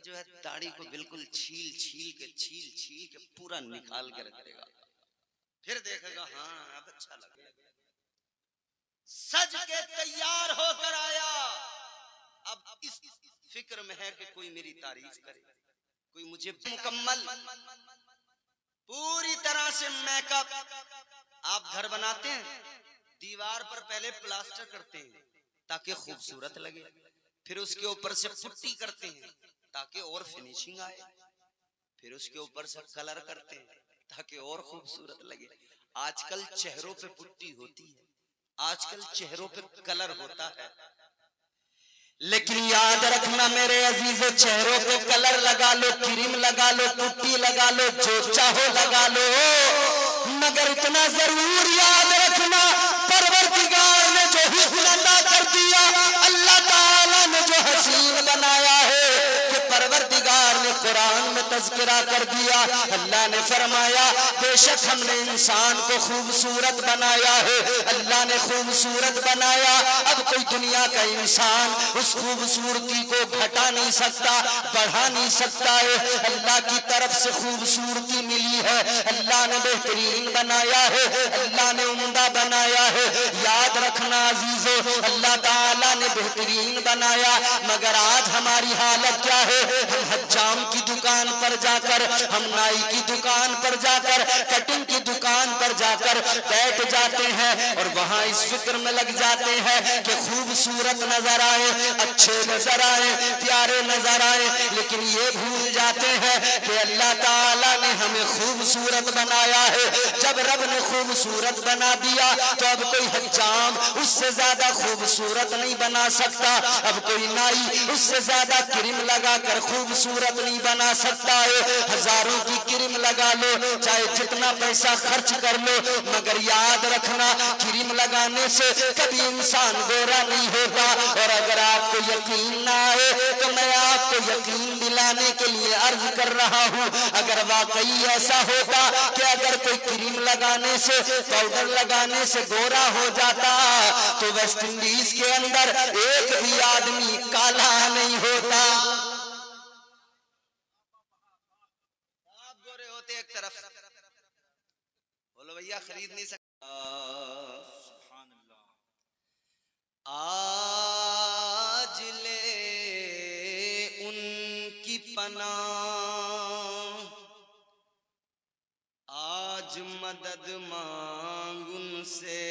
जो है दाढ़ी को बिल्कुल छील के पूरा निकाल के रख देगा, फिर देखेगा हाँ अब अच्छा लगेगा। सज के तैयार होकर आया, अब इस फिक्र में है कि कोई मेरी तारीफ करे, कोई मुझे मुकम्मल पूरी तरह से मेकअप। आप घर बनाते हैं, दीवार पर पहले प्लास्टर करते हैं ताकि खूबसूरत लगे, फिर उसके ऊपर से पुट्टी करते हैं ताकि और फिनिशिंग आए, फिर उसके ऊपर से कलर करते हैं ताकि और खूबसूरत लगे। आजकल चेहरों पे पुट्टी होती है, आजकल चेहरों पे कलर होता है, लेकिन याद रखना मेरे अजीजों, चेहरों पे कलर लगा लो, क्रीम लगा लो, पुट्टी लगा लो, जो चाहो लगा लो, मगर इतना जरूर याद रखना परवरदिगार ने जो हुस्न अता कर दिया, अल्लाह ताला ने जो हसीन बनाया है, कि परवरदिगार ने कुरान में तज़किरा कर दिया। अल्लाह ने फरमाया बेशक हमने इंसान को खूबसूरत बनाया है, अल्लाह ने खूबसूरत बनाया। अब कोई दुनिया का इंसान उस खूबसूरती को घटा नहीं सकता, बढ़ा नहीं सकता है। अल्लाह की तरफ से खूबसूरती मिली है, अल्लाह ने बेहतरीन बनाया है, अल्लाह ने उम्दा बनाया है। याद रखना अजीजों, अल्लाह ताला ने बेहतरीन बनाया, मगर आज हमारी हालत क्या है? हम हज्जाम की दुकान पर जाकर, हम नाई की दुकान पर जाकर, कटिंग की दुकान पर जाकर बैठ जाते हैं और वहां इस फिक्र में लग जाते हैं कि खूबसूरत नजर आए, अच्छे नजर आए, प्यारे नजर आए, लेकिन ये भूल जाते हैं कि अल्लाह ताला ने हमें खूबसूरत बनाया है। जब रब ने खूबसूरत बना दिया तो अब कोई हज्जाम उससे ज्यादा खूबसूरत नहीं बना सकता, अब कोई नाई उससे ज्यादा क्रीम लगाकर खूबसूरत नहीं बना सकता है। हजारों की क्रीम लगा लो, चाहे जितना पैसा खर्च कर लो, मगर याद रखना क्रीम लगाने से कभी इंसान गोरा नहीं होगा। और अगर आपको यकीन ना आए तो मैं आपको यकीन दिलाने के लिए अर्ज कर रहा हूँ, अगर वाकई ऐसा होता कि अगर कोई क्रीम लगाने से, पाउडर लगाने से गोरा हो जाता तो वेस्ट इंडीज के अंदर एक भी आदमी काला नहीं होता। आप गोरे होते एक तरफ, बोलो भैया खरीद नहीं सकता। आज ले उनकी पनाह, आज मदद मांग उनसे,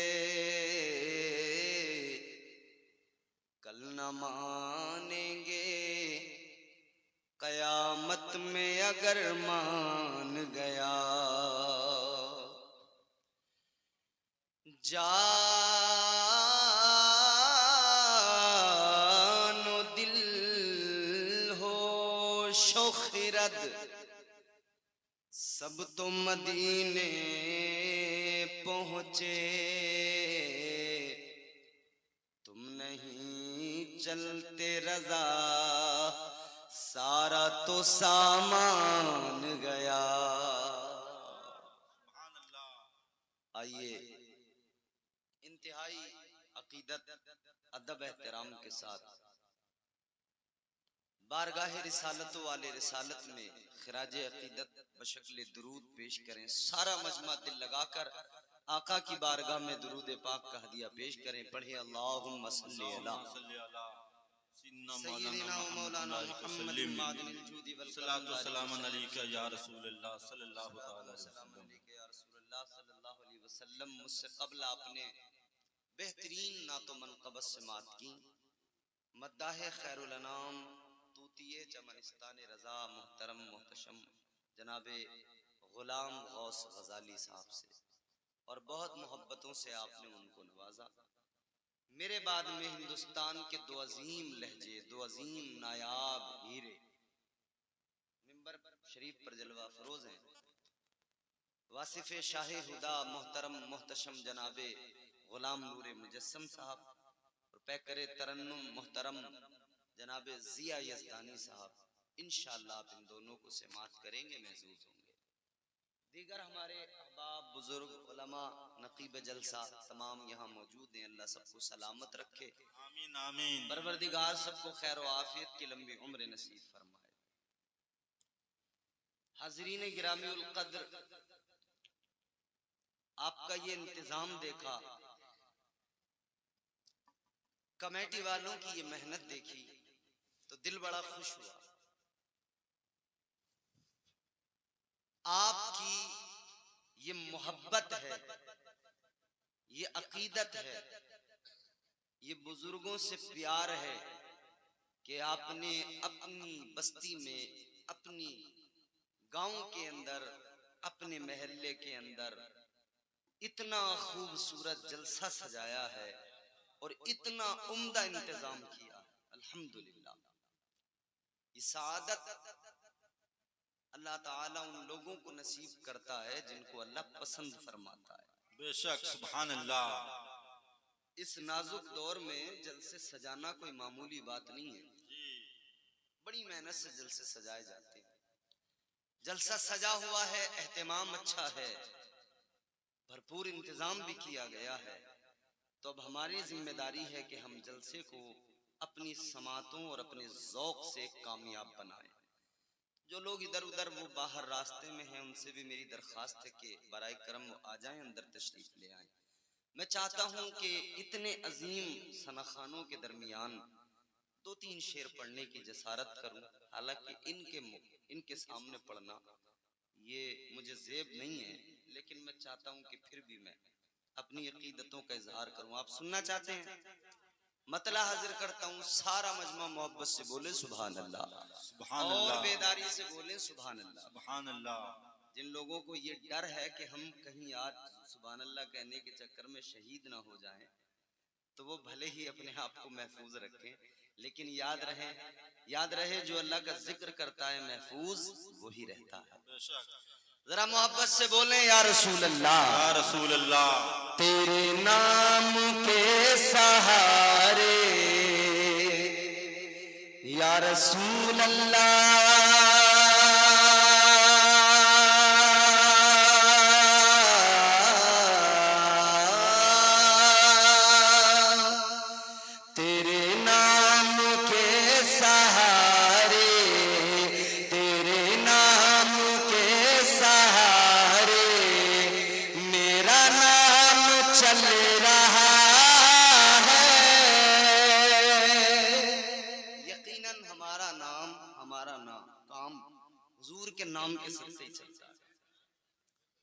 कल न मानेंगे कयामत में अगर मान गया। जानो दिल हो शोखिरद, सब तो मदीने पहुंचे, तुम नहीं चलते रजा, सारा तो सामान गया। आइए इंतहाई अकीदत, अदब, एहतराम के साथ बारगाह रिसालत वाले रिसालत में खिराज अकीदत बशक्ल दुरूद पेश करें। सारा मजमा दिल लगाकर आका की बारगाह में दुरूद पाक का हदिया पेश करें। पढ़े अल्लाहुम्मा सल्ली अला सय्यिदिना व मौलाना मुहम्मदिन मादिनिल जूदी वल करम सलाम अलैका या रसूलल्लाह सल्लल्लाहु अलैहि वसल्लम। मुझसे कबल आपने बेहतरीन नातो मनक़बत से मात की। मद्दाह खैरुल अनाम तूतिए चमनिस्तान रज़ा मुहतरम मुहतशम जनाबे गुलाम गौस गजाली साहब से, और बहुत मोहब्बतों से आपने उनको नवाजा। मेरे बाद में हिंदुस्तान के दो अजीम लहजे, दो अजीम नायाब हीरे मिंबर शरीफ पर जलवा फरोज हैं। वासिफ शाह हुदा मुहतरम मुहतशम जनाबे गुलाम नूर मुजस्सम साहब, और पैकरे तरन्नुम मुहतरम जनाबे जिया यज़दानी साहब। इंशाअल्लाह आप इन दोनों को समाअत करेंगे, महसूस होंगे। दीगर हमारे अहबाब बुजुर्ग उलमा नकीब जलसा तमाम यहाँ मौजूद हैं। अल्लाह सबको सलामत रखे, आमीन आमीन। परवरदिगार सबको खैर व आफियत की लंबी उम्र नसीब फरमाए। हाज़रीन गिरामीउल क़द्र, आपका ये इंतजाम देखा, कमेटी वालों की ये मेहनत देखी तो दिल बड़ा खुश हुआ। आपकी ये मोहब्बत है, ये अकीदत है, ये बुजुर्गों से प्यार है कि आपने अपनी बस्ती में, अपनी गांव के अंदर, अपने महल्ले के अंदर इतना खूबसूरत जलसा सजाया है और इतना उम्दा इंतजाम किया। अल्हम्दुलिल्लाह, ये सआदत अल्लाह ताला उन लोगों को नसीब करता है जिनको अल्लाह पसंद फरमाता है। बेशक, सुभान अल्लाह। इस नाजुक दौर में जलसे सजाना कोई मामूली बात नहीं है, बड़ी मेहनत से जलसे सजाए जाते हैं। जलसा सजा हुआ है, एहतमाम अच्छा है, भरपूर इंतजाम भी किया गया है, तो अब हमारी जिम्मेदारी है कि हम जलसे को अपनी समातों और अपने ज़ौक़ से कामयाब बनाएं। जो लोग इधर उधर वो बाहर रास्ते में हैं, उनसे भी मेरी दरख्वास्त है कि बराए करम आ जाएं, अंदर तशरीफ ले आएं। मैं चाहता हूं कि इतने अजीम सनाखानों के दरमियान 2-3 शेर पढ़ने की जसारत करूं। हालांकि इनके सामने पढ़ना ये मुझे ज़ेब नहीं है, लेकिन मैं चाहता हूं कि फिर भी मैं अपनी अकीदतों का इजहार करूं। आप सुनना चाहते हैं? मतला हाजिर करता हूं, सारा मजमा मोहब्बत से बोले सुभान अल्लाह, सुभान और अल्लाह, बेदारी से बोले सुभान अल्लाह। सुभान अल्लाह। जिन लोगों को ये डर है कि हम कहीं आज सुभान अल्लाह कहने के चक्कर में शहीद ना हो जाएं, तो वो भले ही अपने आप को महफूज रखें, लेकिन याद रहे जो अल्लाह का जिक्र करता है महफूज वही रहता है। जरा मोहब्बत से बोले या रसूल अल्लाह, या रसूल अल्लाह। तेरे नाम के सहारे या रसूल अल्लाह,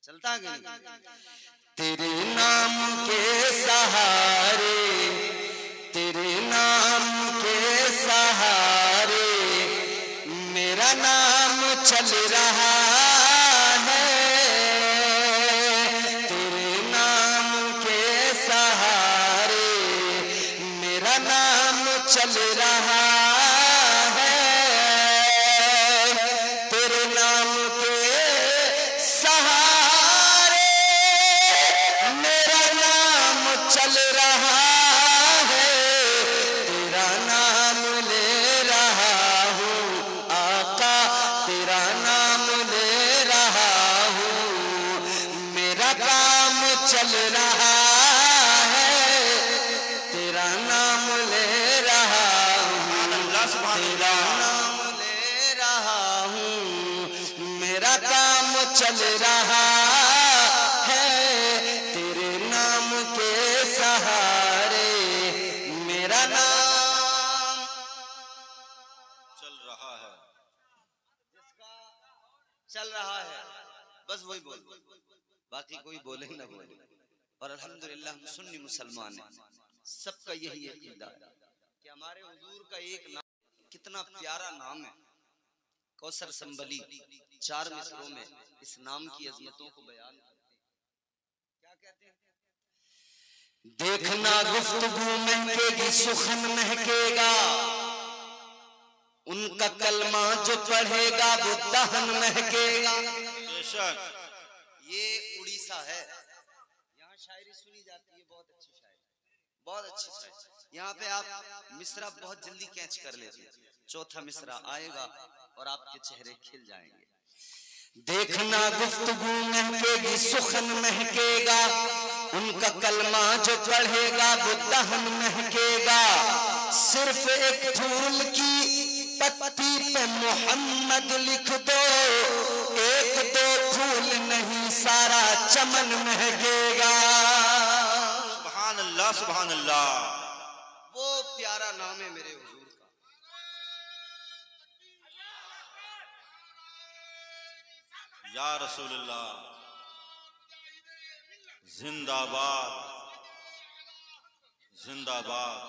चलता है कि नहीं? तेरे नाम के सहारे, तेरे नाम के सहारे मेरा नाम चल रहा है, तेरे नाम के सहारे मेरा नाम चल रहा है, तेरे नाम के सहारे मेरा नाम चल रहा है, तेरा नाम ले रहा हूँ आका, तेरा नाम ले रहा हूँ, मेरा काम चल रहा है, तेरा नाम ले रहा हूँ, तेरा नाम ले रहा हूँ, मेरा काम चल रहा है, तेरे नाम के सहारे मेरा नाम चल रहा है, चल रहा है। बस वही बोल, बाकी कोई बोले ना बोले। और अल्हम्दुलिल्लाह हम सुन्नी मुसलमान हैं, सबका यही अकीदा है कि हमारे हुजूर का एक नाम, कितना प्यारा नाम है, कौसर संबली 4 मिसरों में इस नाम की अजमतों को बयान करते हैं। क्या कहते हैं? देखना गुफ्तगू महकेगी, सुखन महकेगा, उनका कलमा जो पढ़ेगा वो दहन महकेगा। बेशक। ये उड़ीसा है, यहाँ शायरी सुनी जाती है, बहुत अच्छी शायरी, बहुत अच्छी शायरी। यहाँ पे आप मिसरा बहुत जल्दी कैच कर लेते हैं, चौथा मिसरा आएगा और आपके चेहरे खिल जाएंगे। देखना गुफ्तगू महकेगी, सुखन महकेगा, उनका कलमा जो पढ़ेगा वो दहन महकेगा, सिर्फ एक फूल की पत्ती पे मोहम्मद लिख दो, एक दो फूल नहीं सारा चमन महकेगा। सुभान अल्लाह, सुभान अल्लाह। वो प्यारा नाम है मेरे हुजूर का। या रसूलुल्लाह, जिंदाबाद जिंदाबाद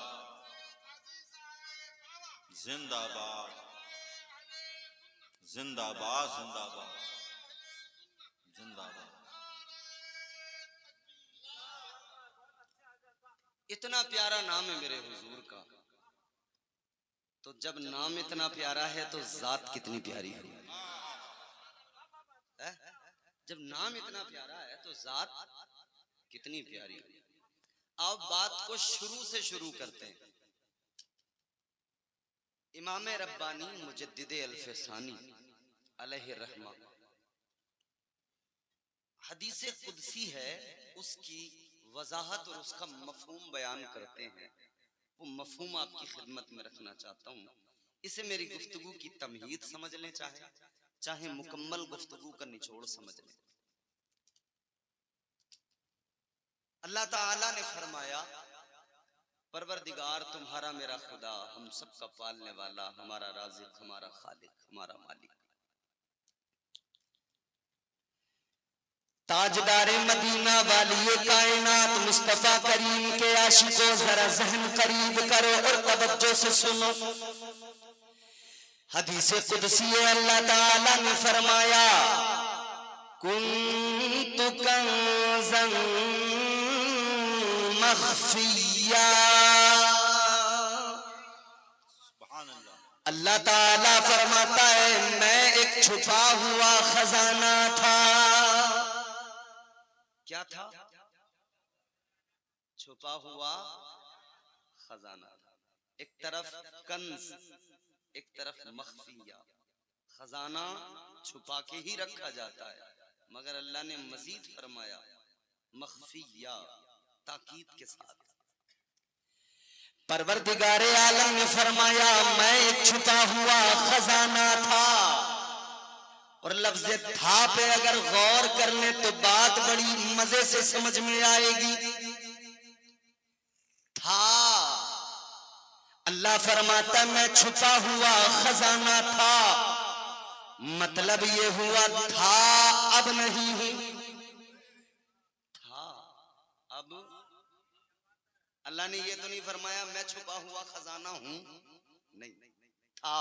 जिंदाबाद जिंदाबाद जिंदाबाद जिंदाबाद। इतना प्यारा नाम है मेरे हुजूर का। तो जब नाम इतना प्यारा है तो जात कितनी प्यारी है। जब नाम इतना प्यारा है तो जात कितनी प्यारी है। अब बात को शुरू से शुरू करते हैं। इमाम रब्बानी मुजद्दिद अल्फसानी अलैहि रहमा हदीस कुदसी है, उसकी वजाहत और उसका मफहूम बयान करते हैं। वो मफहूम आपकी खिदमत में रखना चाहता हूँ। इसे मेरी गुफ्तगू की तमहीद समझ लें, चाहे मुकम्मल गुफ्तगू का निचोड़ समझ लें। अल्लाह ताला ने फरमाया, परवरदिगार तुम्हारा मेरा खुदा, हम सबका पालने वाला, हमारा राज़िक, हमारा खालिक, हमारा मालिक। ताजदारे मदीना वाली कायनात मुस्तफा करीम के आशिकों, जरा जहन करीब करो और तवज्जो से सुनो। हदीस कुदसी अल्लाह ताला ने फरमाया, कुन्तु कंज़न मख्फिया। अल्लाह ताला फरमाता है, मैं एक छुपा हुआ खजाना था। क्या था? छुपा हुआ खजाना था। एक तरफ कंज, एक तरफ मख्फिया। खजाना छुपा के ही रखा जाता है, मगर अल्लाह ने मजीद फरमाया मख्फिया, ताकीद के साथ। परवरदिगारे आलम ने फरमाया, मैं एक छुपा हुआ खजाना था। और लफ्ज़ था पे अगर गौर कर ले तो बात बड़ी मजे से समझ में आएगी। था, अल्लाह फरमाता मैं छुपा हुआ खजाना था, मतलब ये हुआ था अब नहीं हूं। था अब, अल्लाह ने ये तो नहीं फरमाया मैं छुपा हुआ खजाना हूं, नहीं, था।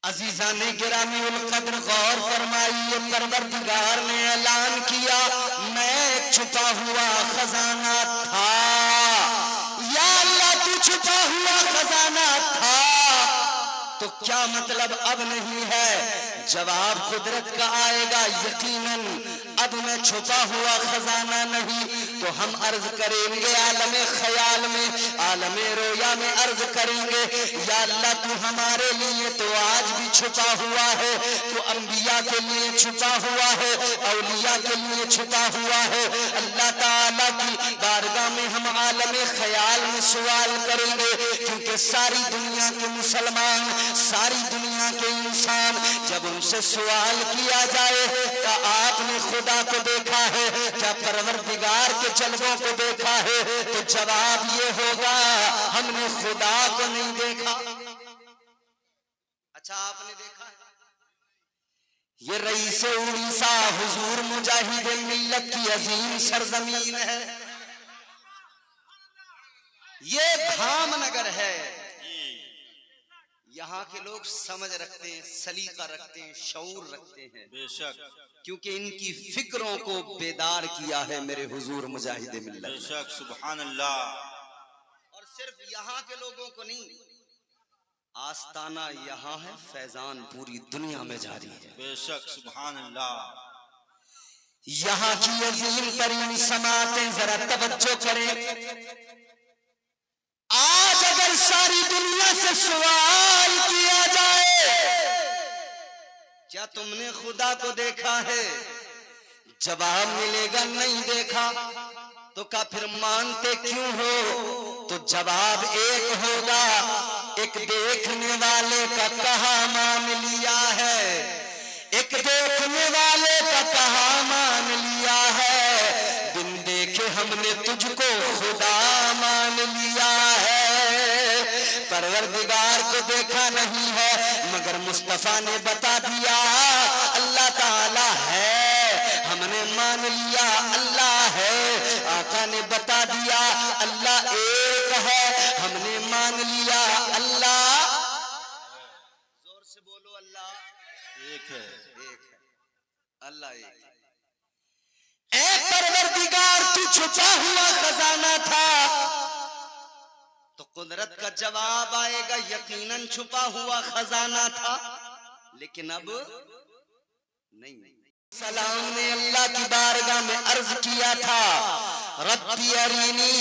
अजीजाने गिरामी उल कद्र गौर फरमाइए, परवरदिगार ने ऐलान किया, मैं छुपा हुआ खजाना था। या अल्लाह तू छुपा हुआ खजाना था तो क्या मतलब अब नहीं है? जवाब कुदरत का आएगा, यकीनन अब मैं छुपा हुआ खजाना नहीं। तो हम अर्ज करेंगे आलमे ख्याल में, आलमे रोया में अर्ज करेंगे, या अल्लाह तू हमारे लिए तो आज भी छुपा हुआ है, तो अंबिया के लिए छुपा हुआ है, औलिया के लिए छुपा हुआ है। अल्लाह ताला की बारगाह में हम आलमे ख्याल में सवाल करेंगे, क्योंकि सारी दुनिया के मुसलमान, सारी दुनिया के इंसान जब उनसे सवाल किया जाए क्या आपने खुदा को देखा है, क्या परवरदिगार के जलवों को देखा है, तो जवाब ये होगा हमने खुदा को नहीं देखा। अच्छा आपने देखा है? ये रईस उड़ीसा हुजूर मुजाहिद मिल्लत की अजीम सरजमीन है, ये धामनगर है। यहाँ के लोग समझ रखते हैं, सलीका रखते हैं, शऊर रखते हैं, बेशक, क्योंकि इनकी फिक्रों को बेदार किया है मेरे हुजूर मुजाहिद मिल्लत। बेशक, सुभान अल्लाह। और सिर्फ यहाँ के लोगों को नहीं, आस्ताना यहाँ है, फैजान पूरी दुनिया में जारी है। बेशक, सुभान अल्लाह। यहाँ की अजीम तरीन समातें जरा तवज्जो करें। आज अगर सारी दुनिया से सवाल किया जाए क्या तुमने खुदा को देखा है, जवाब मिलेगा नहीं देखा, तो क्या फिर मानते क्यों हो? तो जवाब एक होगा, एक देखने वाले का कहा मान लिया है, हमने तुझको खुदा मान लिया है। परवरदिगार को देखा नहीं है मगर मुस्तफा ने बता दिया अल्लाह ताला है, हमने मान लिया अल्लाह है। आका ने बता दिया अल्लाह एक है, हमने मान लिया अल्लाह। जोर से बोलो अल्लाह एक है, एक है, अल्लाह एक है। ऐ परवरदिगार तू छुपा हुआ खजाना था, तो कुदरत का जवाब आएगा यकीनन छुपा हुआ खजाना था, लेकिन अब नहीं। सलाम ने अल्लाह की बारगाह में अर्ज किया था रब्बी अरीनी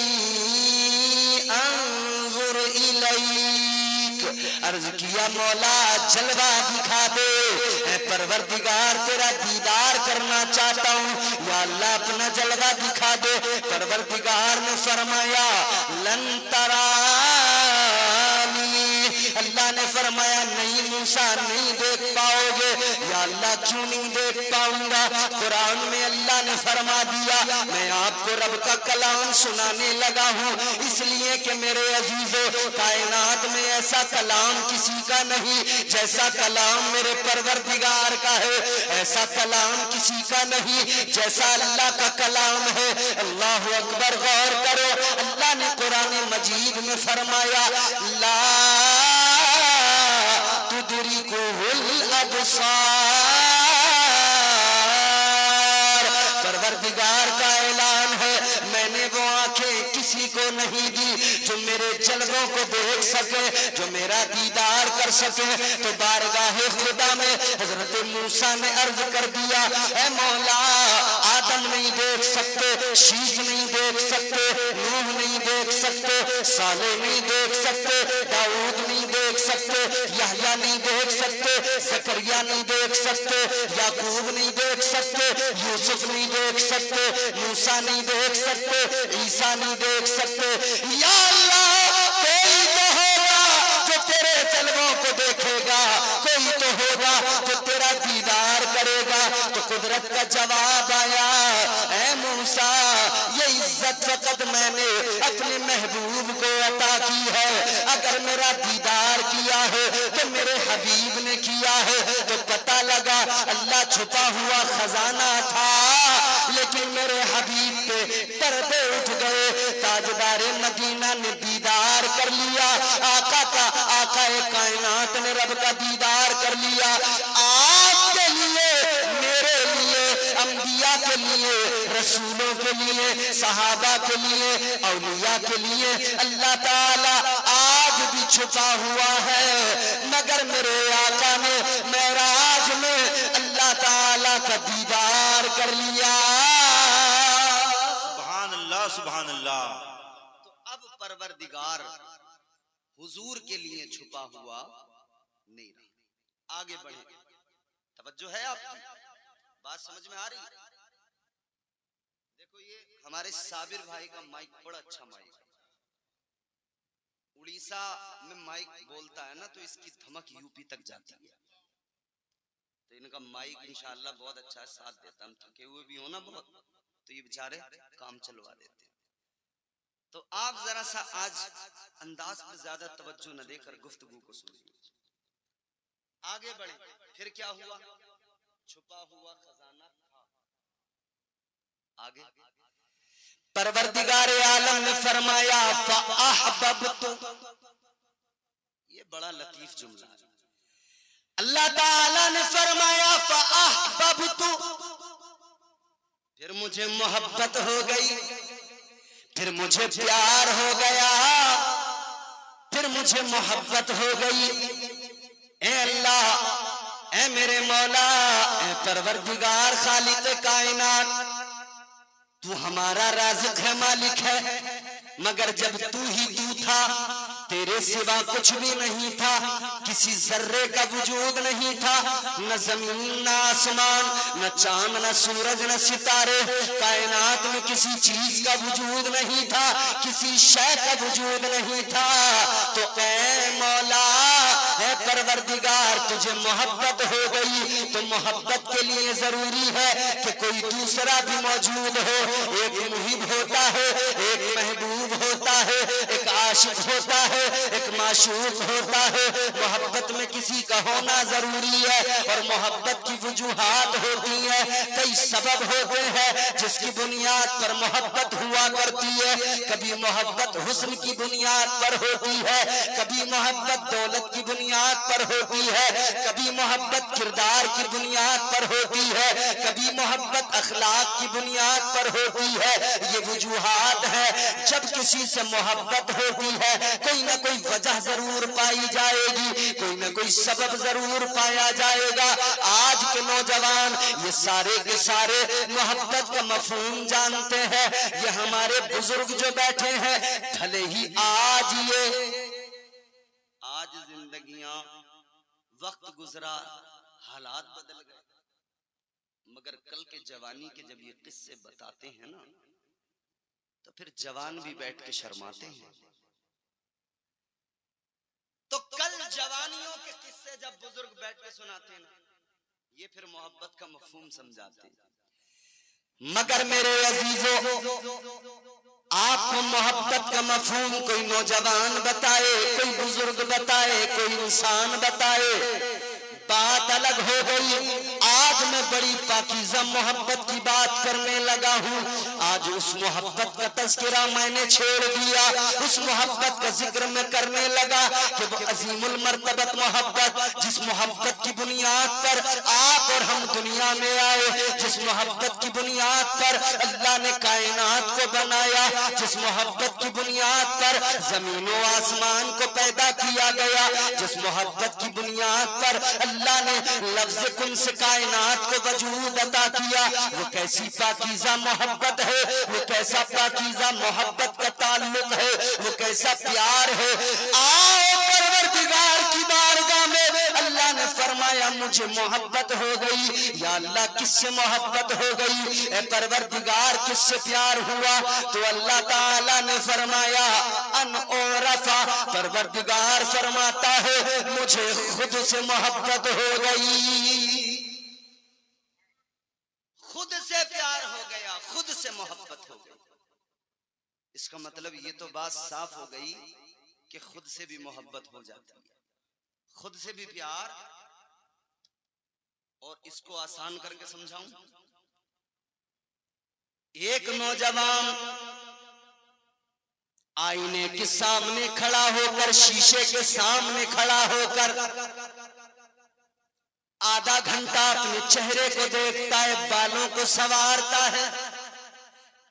अंजुर इलैक, अर्ज किया मौला जलवा दिखा दे, ऐ परवरदिगार तेरा दीदार करना चाहता हूँ, या अल्लाह अपना जलवा दिखा दे। परवरदिगार ने फरमाया लन तरानी, अल्लाह ने फरमाया नहीं मूसा नहीं देख पाओगे। या अल्लाह क्यों नहीं देख पाऊंगा? कुरान में अल्लाह ने फरमा दिया मैं आपको रब का कलाम सुनाने लगा हूँ, इसलिए कि मेरे अजीजों कायनात में ऐसा कलाम किसी का नहीं जैसा कलाम मेरे परवरदिगार का है, ऐसा कलाम किसी का नहीं जैसा अल्लाह का कलाम है। अल्लाह अकबर, गौर करो, अल्लाह ने कुरान मजीद में फरमाया ला तुदरिकुहुल अबसार, परवरदिगार का ऐलान है मैंने वो आंखें किसी को नहीं दी जो मेरे जलवों को देख सके, जो मेरा दीदार कर सके। तो बारगाहे खुदा में हजरत मूसा ने अर्ज कर दिया ऐ मौला आदम नहीं देख सकते, शीश नहीं देख सकते, नूह नहीं देख सकते, साले नहीं देख सकते, दाऊद नहीं देख सकते, यहया नहीं देख सकते, जकरिया नहीं देख सकते, याकूब नहीं देख सकते, यूसुफ नहीं देख सकते, मूसा नहीं देख सकते, ईसा नहीं देख सकते। या अल्लाह कोई तो होगा जो तेरे जलवों को देखेगा, कोई तो होगा जो तेरा दीदार करेगा। तो कुदरत का जवाब आया ऐ मूसा ये इज्जत फकत मैंने अपने महबूब को अता की है, अगर मेरा दीदार किया है तो मेरे हबीब ने किया है। तो पता लगा अल्लाह छुपा हुआ खजाना था, लेकिन मेरे हबीब पे पर्दे उठ गए। ताजदारे मदीना ने दीदार कर लिया आका का, आका कायनात ने रब का दीदार कर लिया। आपके लिए, मेरे लिए, अंबिया के लिए, रसूलों के लिए, सहाबा के लिए, औलिया के लिए अल्लाह ताला आज भी छुपा हुआ है, मगर मेरे आका ने मेराज में अल्लाह ताला का दीदार कर लिया। सुभान अल्लाह, सुभान अल्लाह। तो अब परवरदिगार हुजूर के लिए छुपा हुआ नहीं रहा। आगे बढ़े, तवज्जो है आपकी, बात समझ में आ रही है? देखो ये हमारे साबिर भाई का माइक बड़ा अच्छा माइक है, उड़ीसा में माइक बोलता है ना तो इसकी धमक यूपी तक जाती है। तो इनका माइक इंशाअल्लाह बहुत अच्छा है, साथ देता। हम थके हुए भी हो ना बहुत, तो ये बेचारे काम चलवा देते हैं। तो आप जरा सा आज अंदाज पे ज्यादा तवज्जो न देकर गुफ्तगू को सुनिए। आगे बढ़े, फिर क्या हुआ? छुपा हुआ खजाना था। आगे परवरदिगार आलम ने फरमाया फ़अहबब्तु, ये बड़ा लतीफ जुमला है। अल्लाह ताला ने फरमाया फ़अहबब्तु, फिर मुझे मोहब्बत हो गई, फिर मुझे प्यार हो गया, फिर मुझे मोहब्बत हो गई। ए अल्लाह, ए मेरे मौला, ए परवरदिगार खालिक कायनात, तू हमारा राज़िक है, मालिक है, मगर जब तू ही तू था, तेरे सिवा कुछ भी नहीं था, किसी जर्रे का वजूद नहीं था, न जमीन न आसमान, न चांद न सूरज न सितारे, कायनात में किसी चीज का वजूद नहीं था, किसी शय का वजूद नहीं था। तो ऐ मौला है परवरदिगार तुझे मोहब्बत हो गई तो मोहब्बत के लिए जरूरी है कि कोई दूसरा भी मौजूद हो। एक मुहिब होता है, एक महबूब होता है, एक आशिक होता है, एक माशूक होता है। मोहब्बत में किसी का होना जरूरी है और मोहब्बत की वजूहात होती है, कई सबब होते हैं जिसकी बुनियाद पर मोहब्बत हुआ करती है। कभी मोहब्बत हुस्न की बुनियाद पर होती है, कभी मोहब्बत दौलत की बुनियाद पर होती है, कभी मोहब्बत किरदार की बुनियाद पर होती है, कभी मोहब्बत अखलाक की बुनियाद पर होती है। ये वजूहात है। जब किसी से मोहब्बत होती है कोई ना कोई वजह जरूर पाई जाएगी, कोई ना कोई सबब जरूर पाया जाएगा। आज के नौजवान ये सारे के सारे मोहब्बत का मफहूम जानते हैं। ये हमारे बुजुर्ग जो बैठे हैं भले ही आज जिंदगियां वक्त गुजरा हालात बदल गए, मगर कल के जवानी के जब ये किस्से बताते हैं ना तो फिर जवान भी बैठ के शर्माते हैं। तो कल जवानियों के किस्से जब बुजुर्ग बैठ के सुनाते हैं ना ये फिर मोहब्बत का मफहूम समझाते हैं। मगर मेरे अजीजों, आपको मोहब्बत का मफहूम कोई नौजवान बताए, कोई बुजुर्ग बताए, कोई इंसान बताए, बात अलग हो गई। आज मैं बड़ी पाकीज़ा मोहब्बत की बात करने लगा हूँ। आज उस मोहब्बत का तज़किरा मैंने छेड़ दिया, उस मोहब्बत का जिक्र मैं करने लगा कि वो अजीमुल मर्तबत मोहब्बत, जिस मोहब्बत की बुनियाद पर आप और हम दुनिया में आए, जिस मोहब्बत की बुनियाद पर अल्लाह ने कायनात को बनाया, जिस मोहब्बत की बुनियाद पर जमीन व आसमान को पैदा किया गया, जिस मोहब्बत की बुनियाद पर अल्लाह ने लफ्ज़ कुन से कायनात को वजूद अता किया। वो कैसी पाकीज़ा मोहब्बत है, वो कैसा पाकीज़ा मोहब्बत का ताल्लुक है, वो कैसा प्यार है। आओ परवरदिगार की बारगाह में। अल्लाह ने फरमाया मुझे मोहब्बत हो गई। या अल्लाह किससे मोहब्बत हो गई? ए परवरदिगार किससे प्यार हुआ? तो अल्लाह ताला ने फरमाया अन औरफा, परवरदिगार फरमाता है मुझे खुद से मोहब्बत हो गई। खुद से प्यार हो गया, खुद से मोहब्बत हो गई। इसका मतलब ये तो बात साफ हो गई कि खुद से भी मोहब्बत हो जाती है, खुद से भी प्यार। और इसको आसान करके समझाऊं, एक नौजवान आईने के सामने खड़ा होकर, शीशे के सामने खड़ा होकर आधा घंटा अपने चेहरे को देखता है, बालों को संवारता है,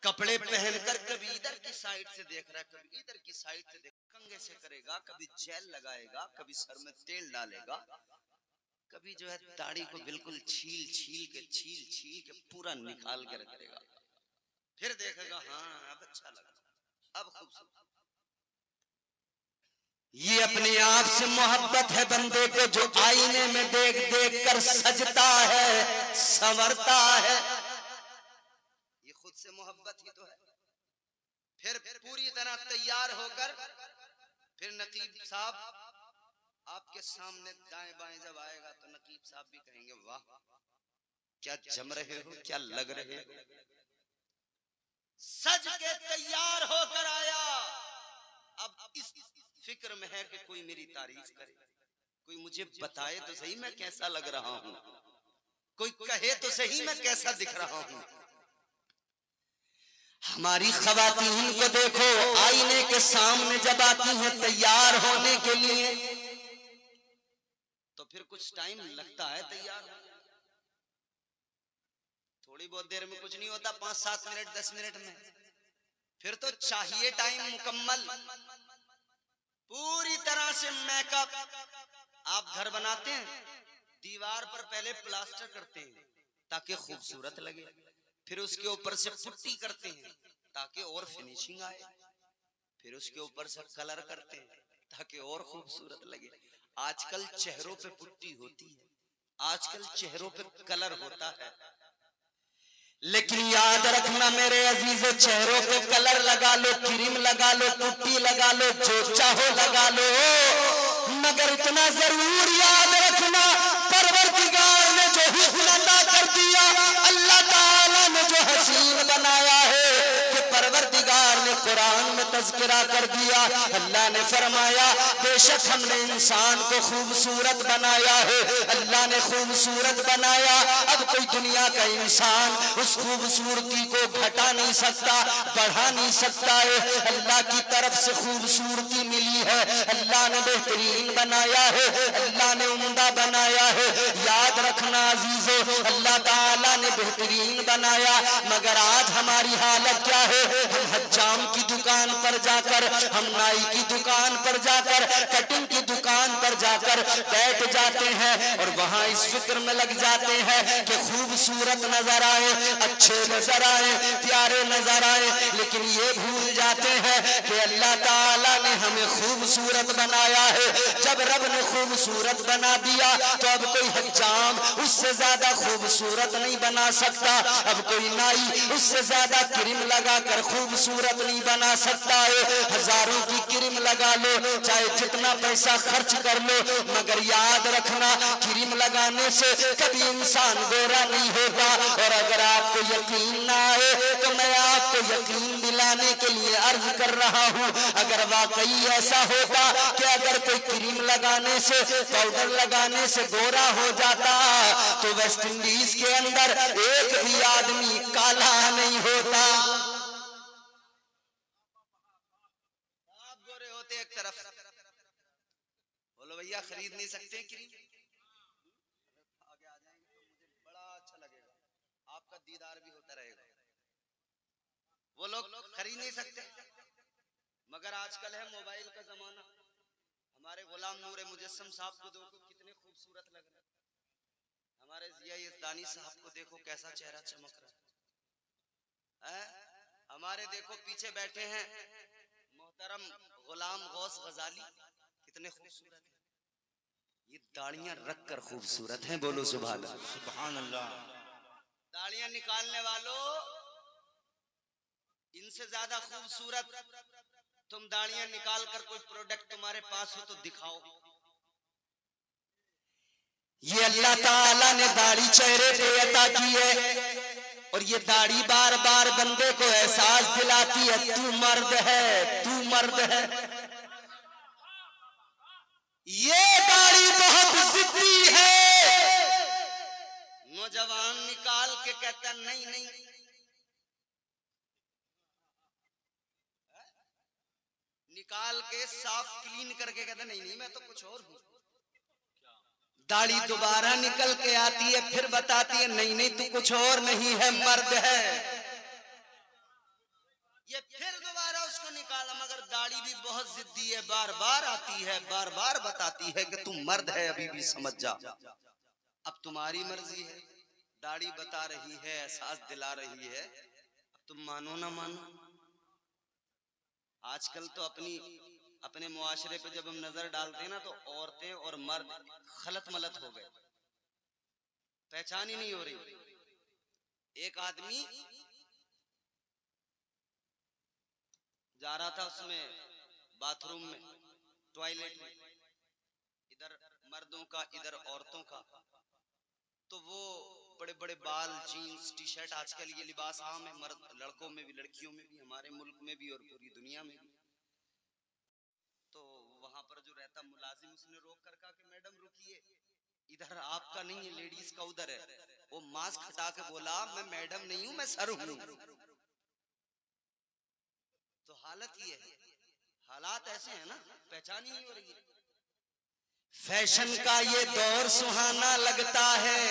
कपड़े पहनकर कभी इधर की साइड से देख रहा है, कभी इधर की साइड से देख, कंघे से करेगा, कभी जेल लगाएगा, कभी सर में तेल डालेगा, कभी जो है दाढ़ी को बिल्कुल छील छील के पूरा निकाल के रख देगा। फिर देखेगा हाँ अब अच्छा लगा, अब खूबसूरत। ये अपने आप से मोहब्बत है बंदे को, जो आईने में देख देख कर सजता है, संवरता है। ये खुद से मोहब्बत ही तो है। फिर पूरी तरह तैयार होकर फिर नकीब साहब आपके सामने दाएं बाएं जब आएगा तो नकीब साहब भी कहेंगे वाह क्या जम रहे हो, क्या लग रहे हो। सज के तैयार होकर आया, अब इस फिक्र में है कि कोई मेरी तारीफ करे, कोई मुझे बताए तो सही मैं कैसा लग रहा हूं, कोई कहे तो सही मैं कैसा दिख रहा हूं। हमारी खवातीन को देखो, आईने के सामने जब आती हैं तैयार होने के लिए तो फिर कुछ टाइम लगता है तैयार होने। थोड़ी बहुत देर में कुछ नहीं होता, 5-7 मिनट 10 मिनट में। फिर तो चाहिए टाइम मुकम्मल, पूरी तरह से मेकअप। आप घर बनाते हैं, दीवार पर पहले प्लास्टर करते हैं ताकि खूबसूरत लगे, फिर उसके ऊपर से पुट्टी करते हैं ताकि और फिनिशिंग आए, फिर उसके ऊपर से कलर करते हैं ताकि और खूबसूरत लगे। आजकल चेहरों पे पुट्टी होती है, आजकल चेहरों पे कलर होता है, लेकिन याद रखना मेरे अजीजों, चेहरों पे कलर लगा लो, क्रीम लगा लो, पुट्टी लगा लो, जो चाहो लगा लो, मगर इतना जरूर याद रखना, परवरदिगार ने जो हुस्न अता कर दिया, अल्लाह ताला ने जो हसीन बनाया है, कि परवरदिगार ने कुरान में तज़किरा कर दिया। अल्लाह ने फरमाया बेशक हमने इंसान को खूबसूरत बनाया है, अल्लाह ने खूबसूरत बनाया। अब कोई दुनिया का इंसान उस खूबसूरती को घटा नहीं सकता, बढ़ा नहीं सकता है। अल्लाह की तरफ से खूबसूरती मिली है, अल्लाह ने बेहतरीन बनाया है, अल्लाह ने उम्दा बनाया है। याद रखना अजीजों, अल्लाह ताला ने बेहतरीन बनाया, मगर आज हमारी हालत क्या है? हम हज्जाम की दुकान पर जाकर, हम नाई की दुकान पर जाकर, कटिंग की दुकान पर जाकर बैठ जाते हैं और वहां इस फिक्र में लग जाते हैं कि खूबसूरत नजर आए, अच्छे नजर आए, प्यारे नजर आए, लेकिन ये भूल जाते हैं कि अल्लाह ताला ने हमें खूबसूरत बनाया है। जब रब ने खूबसूरत बना दिया तो अब कोई हज्जाम उससे ज्यादा खूबसूरत नहीं बना सकता, अब कोई नाई उससे ज्यादा क्रीम लगाकर खूबसूरत नहीं बना सकता है। हजारों की क्रीम लगा लो, चाहे जितना पैसा खर्च कर लो, मगर याद रखना क्रीम लगाने से कभी इंसान गोरा नहीं होगा। और अगर आपको यकीन ना आए तो मैं आपको यकीन दिलाने के लिए अर्ज कर रहा हूँ, अगर वाकई ऐसा होता कि अगर कोई क्रीम लगाने से, पाउडर लगाने से गोरा हो जाता तो वेस्ट इंडीज के अंदर एक भी आदमी काला नहीं होता। आप गोरे होते एक तरफ, बोलो भैया खरीद नहीं सकते क्रीम, आगे आ जाएंगे तो मुझे बड़ा अच्छा लगेगा, आपका दीदार भी होता रहेगा। वो लोग खरीद नहीं सकते, मगर आजकल है मोबाइल का जमाना। हमारे गुलाम नूरे मुजस्सम साहब को देखो कितने खूबसूरत लग रहे हैं, हमारे जिया यज़दानी साहब को देखो कैसा चेहरा चमक रहा है। हमारे देखो पीछे बैठे हैं मोहतरम गुलाम गौस गजाली, कितने खूबसूरत हैं। ये दाढ़ियां रख कर खूबसूरत हैं, बोलो सुभान अल्लाह। सुभान अल्लाह। दाढ़ियां निकालने वालों, इनसे ज्यादा खूबसूरत तुम दाढ़ियां निकाल कर कोई प्रोडक्ट तुम्हारे पास हो तो दिखाओ। ये अल्लाह ताला ने दाढ़ी चेहरे पे अता की है और ये दाढ़ी बार बार बंदे को एहसास दिलाती है तू मर्द है, तू मर्द है। ये दाढ़ी बहुत जिद्दी है। नौजवान निकाल के कहता नहीं नहीं, निकाल के साफ क्लीन करके कहता नहीं नहीं मैं तो कुछ और हूं। दाढ़ी दोबारा निकल के आती है, फिर बताती है नहीं नहीं तू कुछ और नहीं है, मर्द है। ये फिर दोबारा उसको निकाला, मगर दाढ़ी भी बहुत जिद्दी है, बार बार आती है, बार बार बताती है कि तू मर्द है, अभी भी समझ जा। अब तुम्हारी मर्जी है, दाढ़ी बता रही है, एहसास दिला रही है, अब तुम मानो ना मानो। आजकल तो अपने मुआशरे पे जब हम नजर डालते हैं ना तो औरतें और मर्द खलत मलत हो गए, पहचान ही नहीं हो रही। एक आदमी जा रहा था उसमें बाथरूम में, टॉयलेट में, इधर मर्दों का इधर औरतों का, तो वो बड़े बड़े बाल, जीन्स, टी शर्ट, आजकल ये लिबास आम है, मर्द लड़कों में भी लड़कियों में भी, हमारे मुल्क में भी और पूरी दुनिया में भी। तो वहां पर जो रहता मुलाजिम, उसने रोक कर कहा कि मैडम रुकिए, इधर आपका नहीं है, लेडीज का उधर है। वो मास्क हटा के बोला मैं मैडम नहीं हूं, मैं सर हूं। तो हालत ये है, हालात ऐसे हैं ना, पहचान ही नहीं हो रही है। फैशन का ये दौर सुहाना लगता है।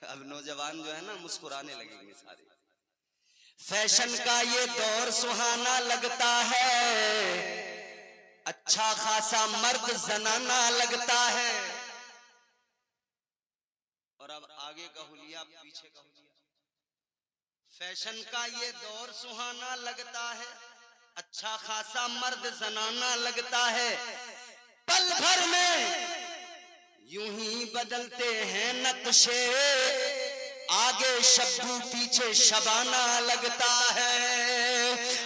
अब नौजवान जो है ना मुस्कुराने लगेंगे सारे। फैशन का ये दौर सुहाना लगता है, अच्छा खासा मर्द जनाना लगता है। और अब आगे का हुलिया, पीछे का हुलिया। फैशन का ये दौर सुहाना लगता है, अच्छा खासा मर्द जनाना लगता है। पल भर में यूं ही बदलते हैं नक्शे, आगे शब्बू पीछे शबाना लगता है।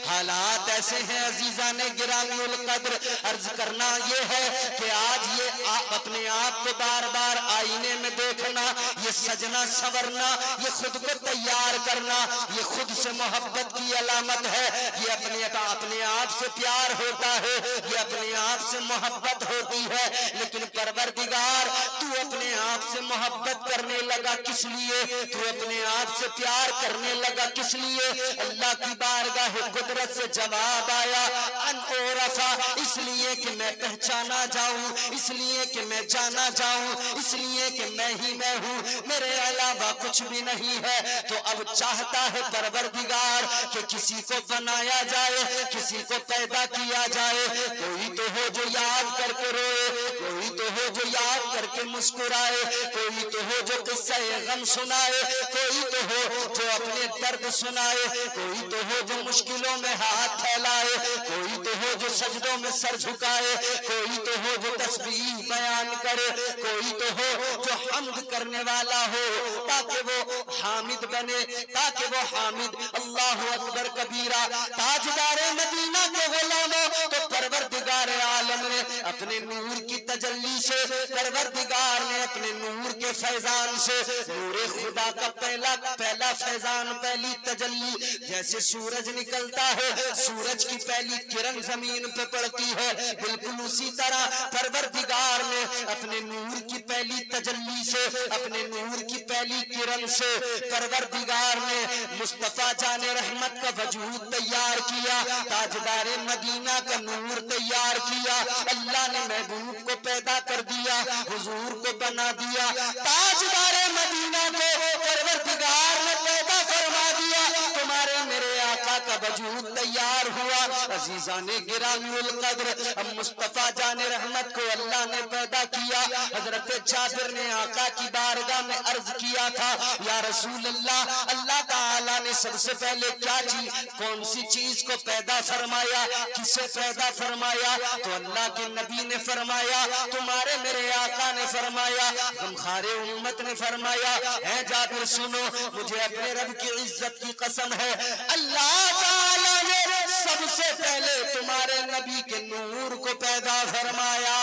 हालात ऐसे हैं अजीजा ने गिरामी उल कद्र, अर्ज करना ये है कि आज ये आप अपने आप को बार बार आईने में देखना, ये सजना संवरना, ये खुद को तैयार करना, ये खुद से मोहब्बत की अलामत है। ये अपने आप से प्यार होता है, ये अपने आप से मोहब्बत होती है। लेकिन परवरदिगार तू अपने आप से मोहब्बत करने लगा किस लिए, तू अपने आप से प्यार करने लगा किस लिए? अल्लाह की बारगाह कुदरत से जवाब आया, अन ओरफा, इसलिए कि मैं पहचाना जाऊं, इसलिए कि मैं जाना जाऊं, इसलिए कि मैं ही मैं हूं, मेरे अलावा कुछ भी नहीं है। तो अब चाहता है परवरदिगार कि किसी को बनाया जाए, किसी को पैदा किया जाए। कोई तो हो जो याद करके रोए, कोई तो हो जो याद करके मुस्कुराए, कोई तो हो जो किस्सा गम सुनाए, कोई तो हो जो अपने दर्द सुनाए, कोई तो हो जो मुश्किलों में हाथ फैलाए, कोई तो हो जो सजदों में सर झुकाए, कोई तो हो जो तस्बीह बयान करे, कोई तो हो जो हम्द करने वाला हो, ताकि वो हामिद बने, ताकि वो हामिद अल्लाहु अकबर कबीरा। ताजदारे मदीना के गुलामों, तो परवरदिगार आलम ने अपने नूर की तजल्ली से, परवरदिगार ने अपने नूर के फैजान से, नूरे खुदा का पहला फैजान, पहली तजल्ली, जैसे सूरज निकलता है, सूरज की पहली किरण जमीन पे पड़ती है, बिल्कुल उसी तरह परवरदिगार ने अपने नूर की पहली तजल्ली से, अपने नूर की पहली किरण से परवरदिगार ने मुस्तफा जाने रहमत का वजूद तैयार किया, ताजदारे मदीना का नूर तैयार किया। अल्लाह ने महबूब को पैदा कर दिया, हुजूर को बना दिया, ताजदारे मदीना को परवरदिगार ने पैदा फरमा दिया। तुम्हारे मेरे आका का वजूद तैयार हुआ। अजीजा ने गिरामी उल कद्र, अब मुस्तफा जाने रहमत को अल्लाह ने पैदा किया। हजरत जाबिर ने आका की बारगाह में अर्ज किया था, या रसूल अल्लाह, अल्लाह ताला ने सबसे पहले क्या चीज, कौन सी चीज को पैदा फरमाया, किसे पैदा फरमाया? तो अल्लाह के नबी ने फरमाया, तुम्हारे मेरे आका ने फरमाया, गमखारे उम्मत ने फरमाया, है जाबिर सुनो, मुझे अपने रब की इज्जत की कसम है, अल्लाह ताला ने सबसे पहले तुम्हारे नबी के नूर को पैदा फरमाया।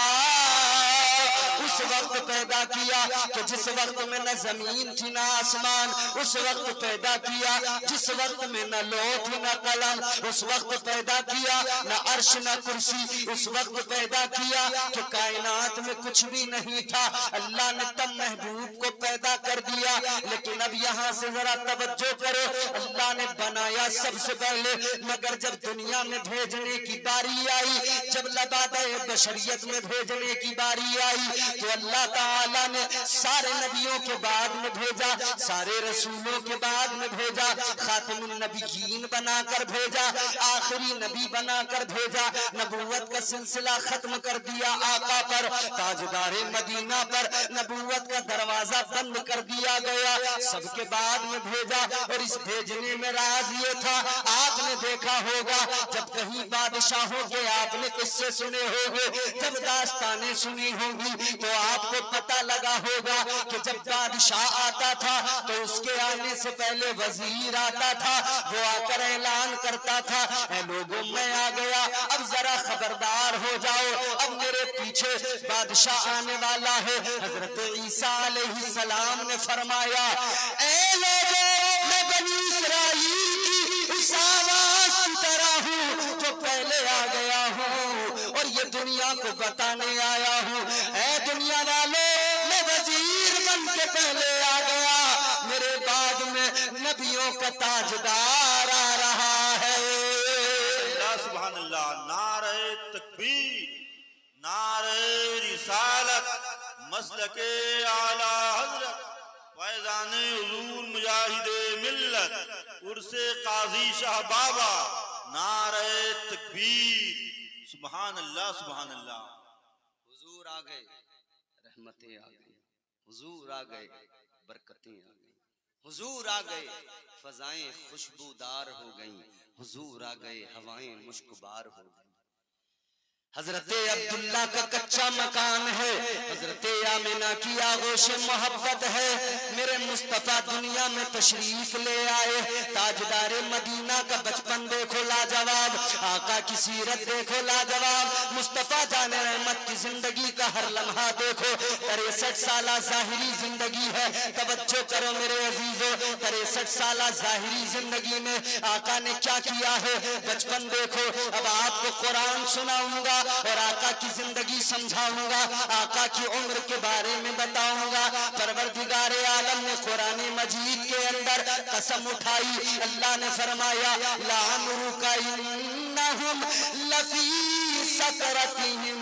उस वक्त पैदा किया कि जिस वक्त में न जमीन थी न आसमान, उस वक्त पैदा किया जिस वक्त में न लौह थी न कलम, उस वक्त पैदा किया न अर्श न कुर्सी, उस वक्त पैदा किया कि कायनात में कुछ भी नहीं था। अल्लाह ने तब महबूब को पैदा कर दिया। लेकिन अब यहाँ से जरा तवज्जो करो, अल्लाह ने बनाया सबसे पहले, मगर जब दुनिया में भेजने की बारी आई, जब लबादे बशरियत में भेजने की बारी आई, तो अल्लाह ताला ने सारे नबियों के बाद में भेजा, सारे रसूलों के बाद में भेजा, खातिमुन नबीयीन बनाकर भेजा, आखिरी नबी बनाकर भेजा, नबूवत का सिलसिला खत्म कर दिया आका पर, ताजदारे मदीना पर नबूवत का दरवाजा बंद कर दिया गया, सबके बाद में भेजा। और इस भेजने में राज ये था, आपने देखा होगा जब कहीं बादशाहों के आपने किस्से सुने होंगे, जब दास्तानें सुनी होंगी, तो आपको पता लगा होगा कि जब बादशाह आता था तो उसके आने से पहले वजीर आता था, वो आकर ऐलान करता था, ऐ लोगों मैं आ गया, अब जरा खबरदार हो जाओ, अब मेरे पीछे बादशाह आने वाला है। हजरत ईसा अलैहिस्सलाम ने फरमाया, ऐ लोगों, मैं बनी इस्राईल की उस आवाज की तरह हूँ जो पहले आ गया हूँ और ये दुनिया को बताने आया हूँ। ऐ दुनिया वालों, मैं वजीर बन के पहले आ गया, मेरे बाद में नबियों का ताजदार आ रहा है। अल्लाह सुभान अल्लाह, नारे तकबीर, नारे रिसालत, मसलके आला हजरत, फैजान हुजूर मुजाहिदे मिल्लत, उर्से काजी शाह बाबा, नारे तकबीर, सुभान अल्लाह सुभान अल्लाह। हुजूर आ गए, रहमतें आ गई, हुजूर आ गए, बरकतें आ गई, हुजूर आ गए, फजाएं खुशबूदार हो गईं, हुजूर आ गए, हवाएं मुश्कबार हो गईं। हजरत अब्दुल्ला का कच्चा मकान है, हजरत आमिना की आगोश मोहब्बत है। मेरे मुस्तफा दुनिया में तशरीफ ले आए, ताजदारे मदीना का बचपन देखो लाजवाब, आका की सीरत देखो लाजवाब, मुस्तफा जाने रहमत की जिंदगी का हर लम्हा देखो। 63 साल जाहिरी जिंदगी है, तवज्जो करो मेरे अजीजों, 63 साल जाहिरी जिंदगी में आका ने क्या किया है, बचपन देखो। अब आपको कुरान सुनाऊंगा और आका की जिंदगी समझाऊंगा, आका की उम्र के बारे में बताऊंगा। परवरदिगार आलम ने कुरान मजीद के अंदर कसम उठाई, अल्लाह ने फरमाया लाअमरुका इन्नहुम लफी सकरतिहिम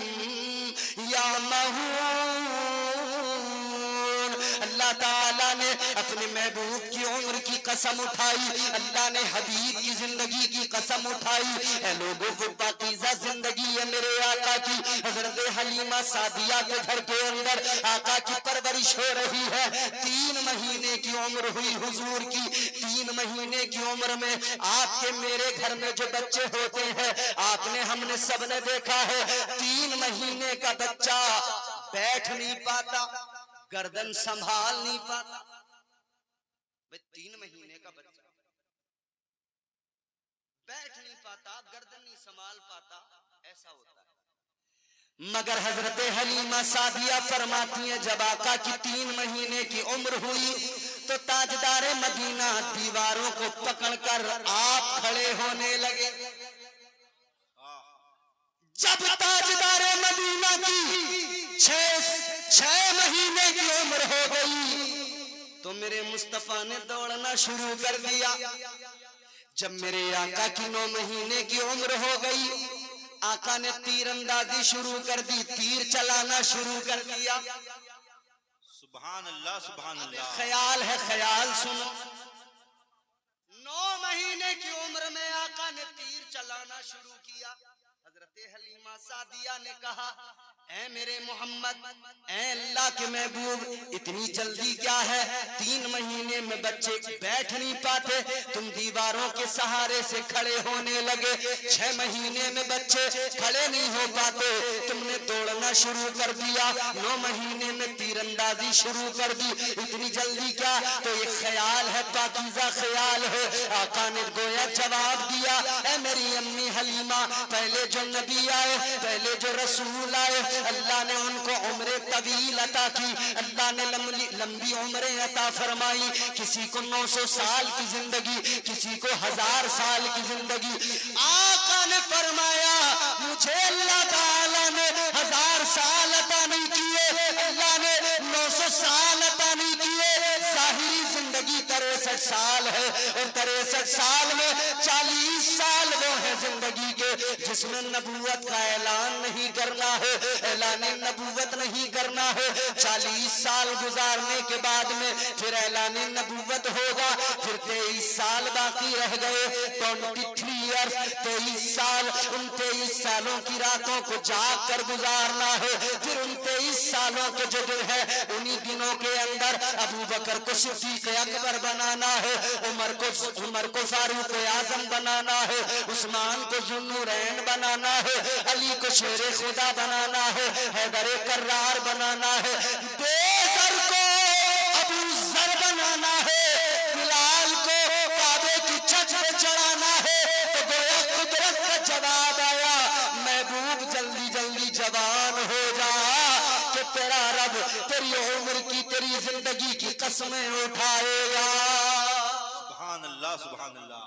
यामहून। अल्लाह ताला ने अपने महबूब की उम्र की कसम उठाई, अल्लाह ने हबीब की जिंदगी की कसम उठाई। ऐ लोगों को पाकीज़ा जिंदगी है मेरे आका की। हजरत हलीमा सादिया के घर के अंदर आका की परवरिश हो रही है। 3 महीने की उम्र हुई हुजूर की। 3 महीने की उम्र में आपके मेरे घर में जो बच्चे होते हैं, आपने हमने सबने देखा है, 3 महीने का बच्चा बैठ नहीं पाता, गर्दन संभाल नहीं पाता। भाई 3 महीने का बच्चा बैठ नहीं पाता, गर्दन नहीं संभाल पाता, ऐसा होता है। मगर हजरत हलीमा सादिया फरमाती हैं, जब आका की 3 महीने की उम्र हुई तो ताजदारे मदीना दीवारों को पकड़कर आप खड़े होने लगे। जब ताजदारे मदीना की 6 महीने की उम्र हो गई तो मेरे मुस्तफा ने दौड़ना शुरू कर दिया। जब मेरे आका की 9 महीने की उम्र हो गई, आका ने तीरंदाजी शुरू कर दी, तीर चलाना शुरू कर दिया। सुभान अल्लाह, सुभान अल्लाह। ख्याल है, ख्याल सुनो। 9 महीने की उम्र में आका ने तीर चलाना शुरू किया। हजरत हलीमा सादिया ने कहा, ऐ मेरे मोहम्मद, ऐ अल्लाह के महबूब, इतनी जल्दी क्या है? 3 महीने में बच्चे बैठ नहीं पाते, तुम दीवारों के सहारे से खड़े होने लगे। 6 महीने में बच्चे खड़े नहीं हो पाते, तुमने दौड़ना शुरू कर दिया। 9 महीने में तीरंदाजी शुरू कर दी, इतनी जल्दी क्या? तो ये ख्याल है, पाकीज़ा ख्याल है। आका ने गोया जवाब दिया, ऐ मेरी अम्मी हलीमा, पहले जो नबी आए, पहले जो रसूल आए, अल्लाह ने उनको उम्र तवील अता की, अल्लाह ने लंबी उम्रें अता फरमाई। किसी को 900 साल की जिंदगी, किसी को 1000 साल की जिंदगी। आका ने फरमाया, मुझे अल्लाह ताला ने 1000 साल अता नहीं किए, अल्लाह ने 900 साल अता नहीं किए। जाहिरी जिंदगी 63 साल है और 63 साल में 40 साल वो है जिंदगी के जिसमें नबूवत का ऐलान नहीं करना है, ऐलान नबूवत नहीं करना है। 40 साल गुजारने के बाद में फिर ऐलान नबूवत होगा। फिर 23 साल बाकी रह गए, 23 ईयर्स, 23 साल। उन 23 सालों की रातों को जाग कर गुजारना है। फिर उन 23 सालों के जो दिन है, उन्हीं दिनों के अंदर अबू बकर को सिद्दीक अकबर बनाना है, उमर को फारूक आजम बनाना है, उस्मान को जुन्नूरैन बनाना है, अली को शेरे खुदा बनाना है, हैदर कर्रार बनाना है, बेज़र को अबू ज़र बनाना है, बिलाल को काबे की छत पे चढ़ाना है। तो गोया कुदरत का जवाब आया, महबूब जल्दी जल्दी जवान हो जा कि तेरा रब तेरी उम्र की, तेरी जिंदगी की कसमें उठाएगा। सुभान अल्लाह, सुभान अल्लाह।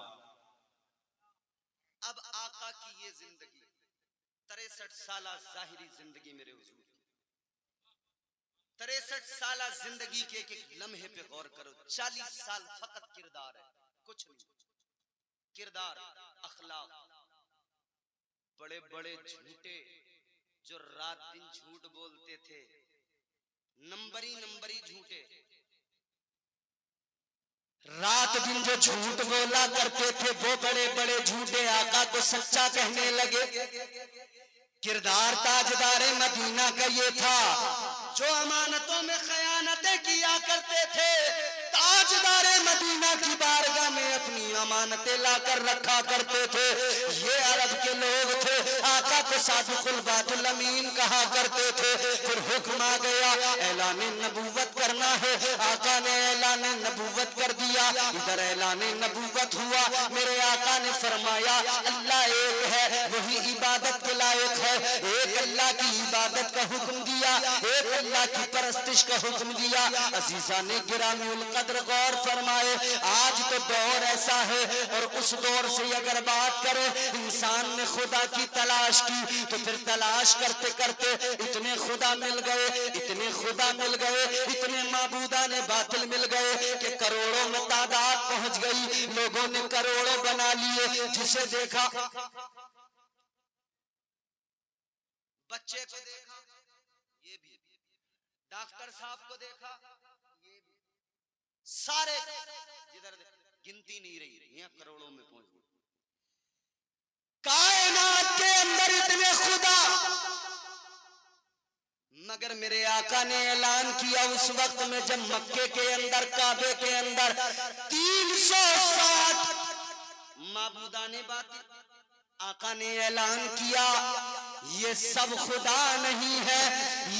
अब आका की ये जिंदगी 63 साल जाहिरी जिंदगी मेरे हुजूर, 63 साल जिंदगी के एक लम्हे पे गौर करो। 40 साल फकत किरदार है, कुछ नहीं। किरदार, अखलाक, बड़े बड़े झूठे जो रात दिन झूठ बोलते थे, नंबरी झूठे, रात दिन जो झूठ बोला करते थे, वो बड़े बड़े झूठे आका को सच्चा कहने लगे। किरदार ताजदारे मदीना का ये था, जो अमानतों में खयानतें किया करते थे। ताजदारे मदीना मदीना की बारगाह में अपनी अमानतें लाकर रखा करते थे। ये अरब के लोग थे, आका को सादिकुल वादुल अमीन कहा करते थे। फिर हुक्म आ गया, ऐलान नबूवत करना है। आका ने ऐलान नबूवत कर दिया। इधर ऐलान नबूवत हुआ, मेरे आका ने फरमाया अल्लाह एक है, वही इबादत के लायक है। एक अल्लाह की इबादत का हुक्म दिया, एक अल्लाह की परस्तिश का हुक्म दिया। अजीजा ने गिरामी उल कद्र गौर फरमाए, आज तो दौर ऐसा है, और उस दौर से अगर बात करें, इंसान ने खुदा की तलाश की तो फिर तलाश करते करते इतने खुदा मिल गए, इतने खुदा मिल गए, इतने माबूदा ने बातिल मिल गए कि करोड़ों में तादाद पहुंच गई। लोगों ने करोड़ों बना लिए। जिसे देखा, बच्चे को देखा, ये भी डॉक्टर साहब को देखा, ये भी सारे जिधर गिनती नहीं रही, यहाँ करोड़ों में पहुंच गई। कायनात के अंदर इतने खुदा, मगर मेरे आका ने ऐलान किया उस वक्त में जब मक्के के अंदर, काबे के अंदर 360 माबूदाने बातें, आका ने ऐलान किया ये सब खुदा नहीं है,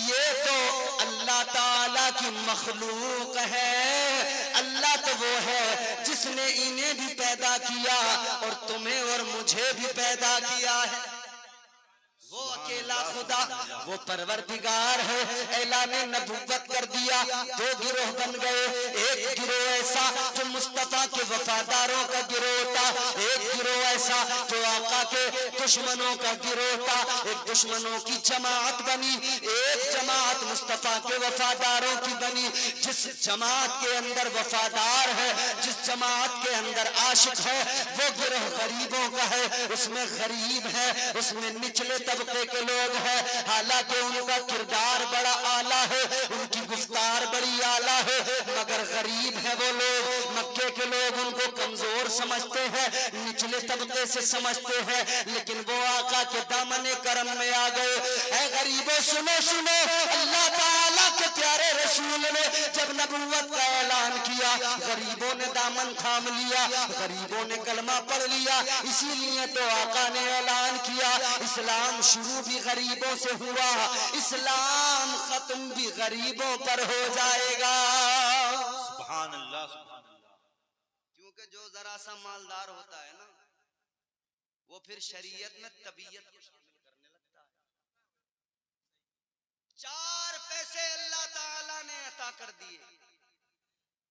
ये तो अल्लाह ताला की मखलूक है। अल्लाह तो वो है जिसने इन्हें भी पैदा किया और तुम्हें और मुझे भी पैदा किया है। वो अकेला खुदा, वो परवरदिगार है। ऐलान नबूवत कर दिया। दो गिरोह बन गए। एक गिरोह ऐसा जो मुस्तफा के वफादारों का गिरोह था, एक गिरोह ऐसा जो आका के दुश्मनों का गिरोह था। एक दुश्मनों की जमात बनी, एक जमात मुस्तफा के वफादारों की बनी। जिस जमात के अंदर वफादार है, जिस जमात के अंदर आशिक है, वो गिरोह गरीबों का है। उसमें गरीब है, उसमें निचले तबके के लोग हैं, हालांकि उनका किरदार बड़ा आला है, उनकी गुफ्तार बड़ी आला है, मगर गरीब है वो लोग। मक्के के लोग उनको कमजोर समझते हैं, निचले तबके से समझते हैं, लेकिन वो आका के दामन करम में आ गए। ऐ गरीबों सुनो सुनो, अल्लाह ताला के प्यारे रसूल ने जब नबूवत का ऐलान किया, गरीबों ने दामन थाम लिया, गरीबों ने कलमा पढ़ लिया। इसीलिए तो आका ने ऐलान किया इस्लाम शुरू भी गरीबों से हुआ, इस्लाम खत्म भी गरीबों पर हो जाएगा। सुभान अल्लाह, सुभान अल्लाह। क्योंकि जो जरा सा मालदार होता है ना, वो फिर शरीयत में तबीयत को शामिल करने लगता है। 4 पैसे अल्लाह ताला ने अता कर दिए,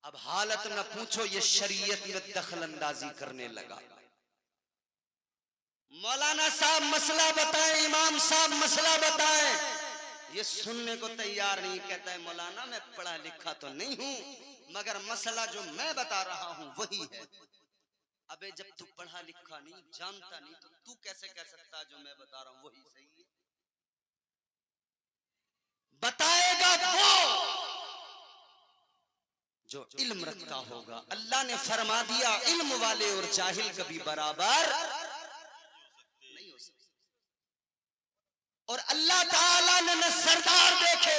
अब हालत न पूछो, ये शरीयत में दखल अंदाजी करने लगा। मौलाना साहब मसला बताएं, इमाम साहब मसला बताएं, ये सुनने को तैयार नहीं। कहता है मौलाना मैं पढ़ा लिखा तो नहीं हूं, मगर मसला जो मैं बता रहा हूं वही है। अबे जब तू पढ़ा लिखा नहीं, जानता नहीं, तो तू कैसे कह सकता जो मैं बता रहा हूं वही सही है? बताएगा वो जो इल्म रखता होगा। अल्लाह ने फरमा दिया इल्म वाले और जाहिल कभी बराबर नहीं हो सकते। और अल्लाह ताला ने न सरदार देखे,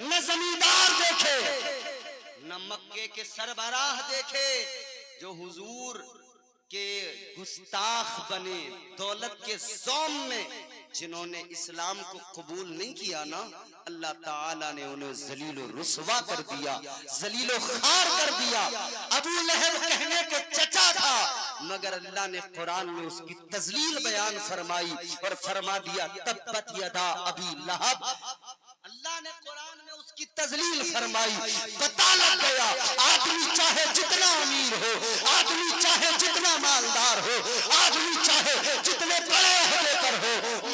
न जमींदार देखे, न मक्के के सरबराह देखे जो हुजूर के गुस्ताख बने, दौलत के ज़ौम में जिन्होंने इस्लाम को कबूल नहीं किया ना, अल्लाह ताला ने उन्हें जलीलो रुसवा कर दिया, जलीलो खार कर दिया। अबू लहब कहने को चचा था, मगर अल्लाह ने कुरान में उसकी तजलील बयान फरमाई और फरमा दिया तब्बत यदा अबी लहब। अल्लाह ने कुरान में उसकी तजलील फरमाई। पता लग गया आदमी चाहे जितना अमीर हो, आदमी चाहे जितना मालदार हो, आदमी चाहे जितने बड़े होने पर हो,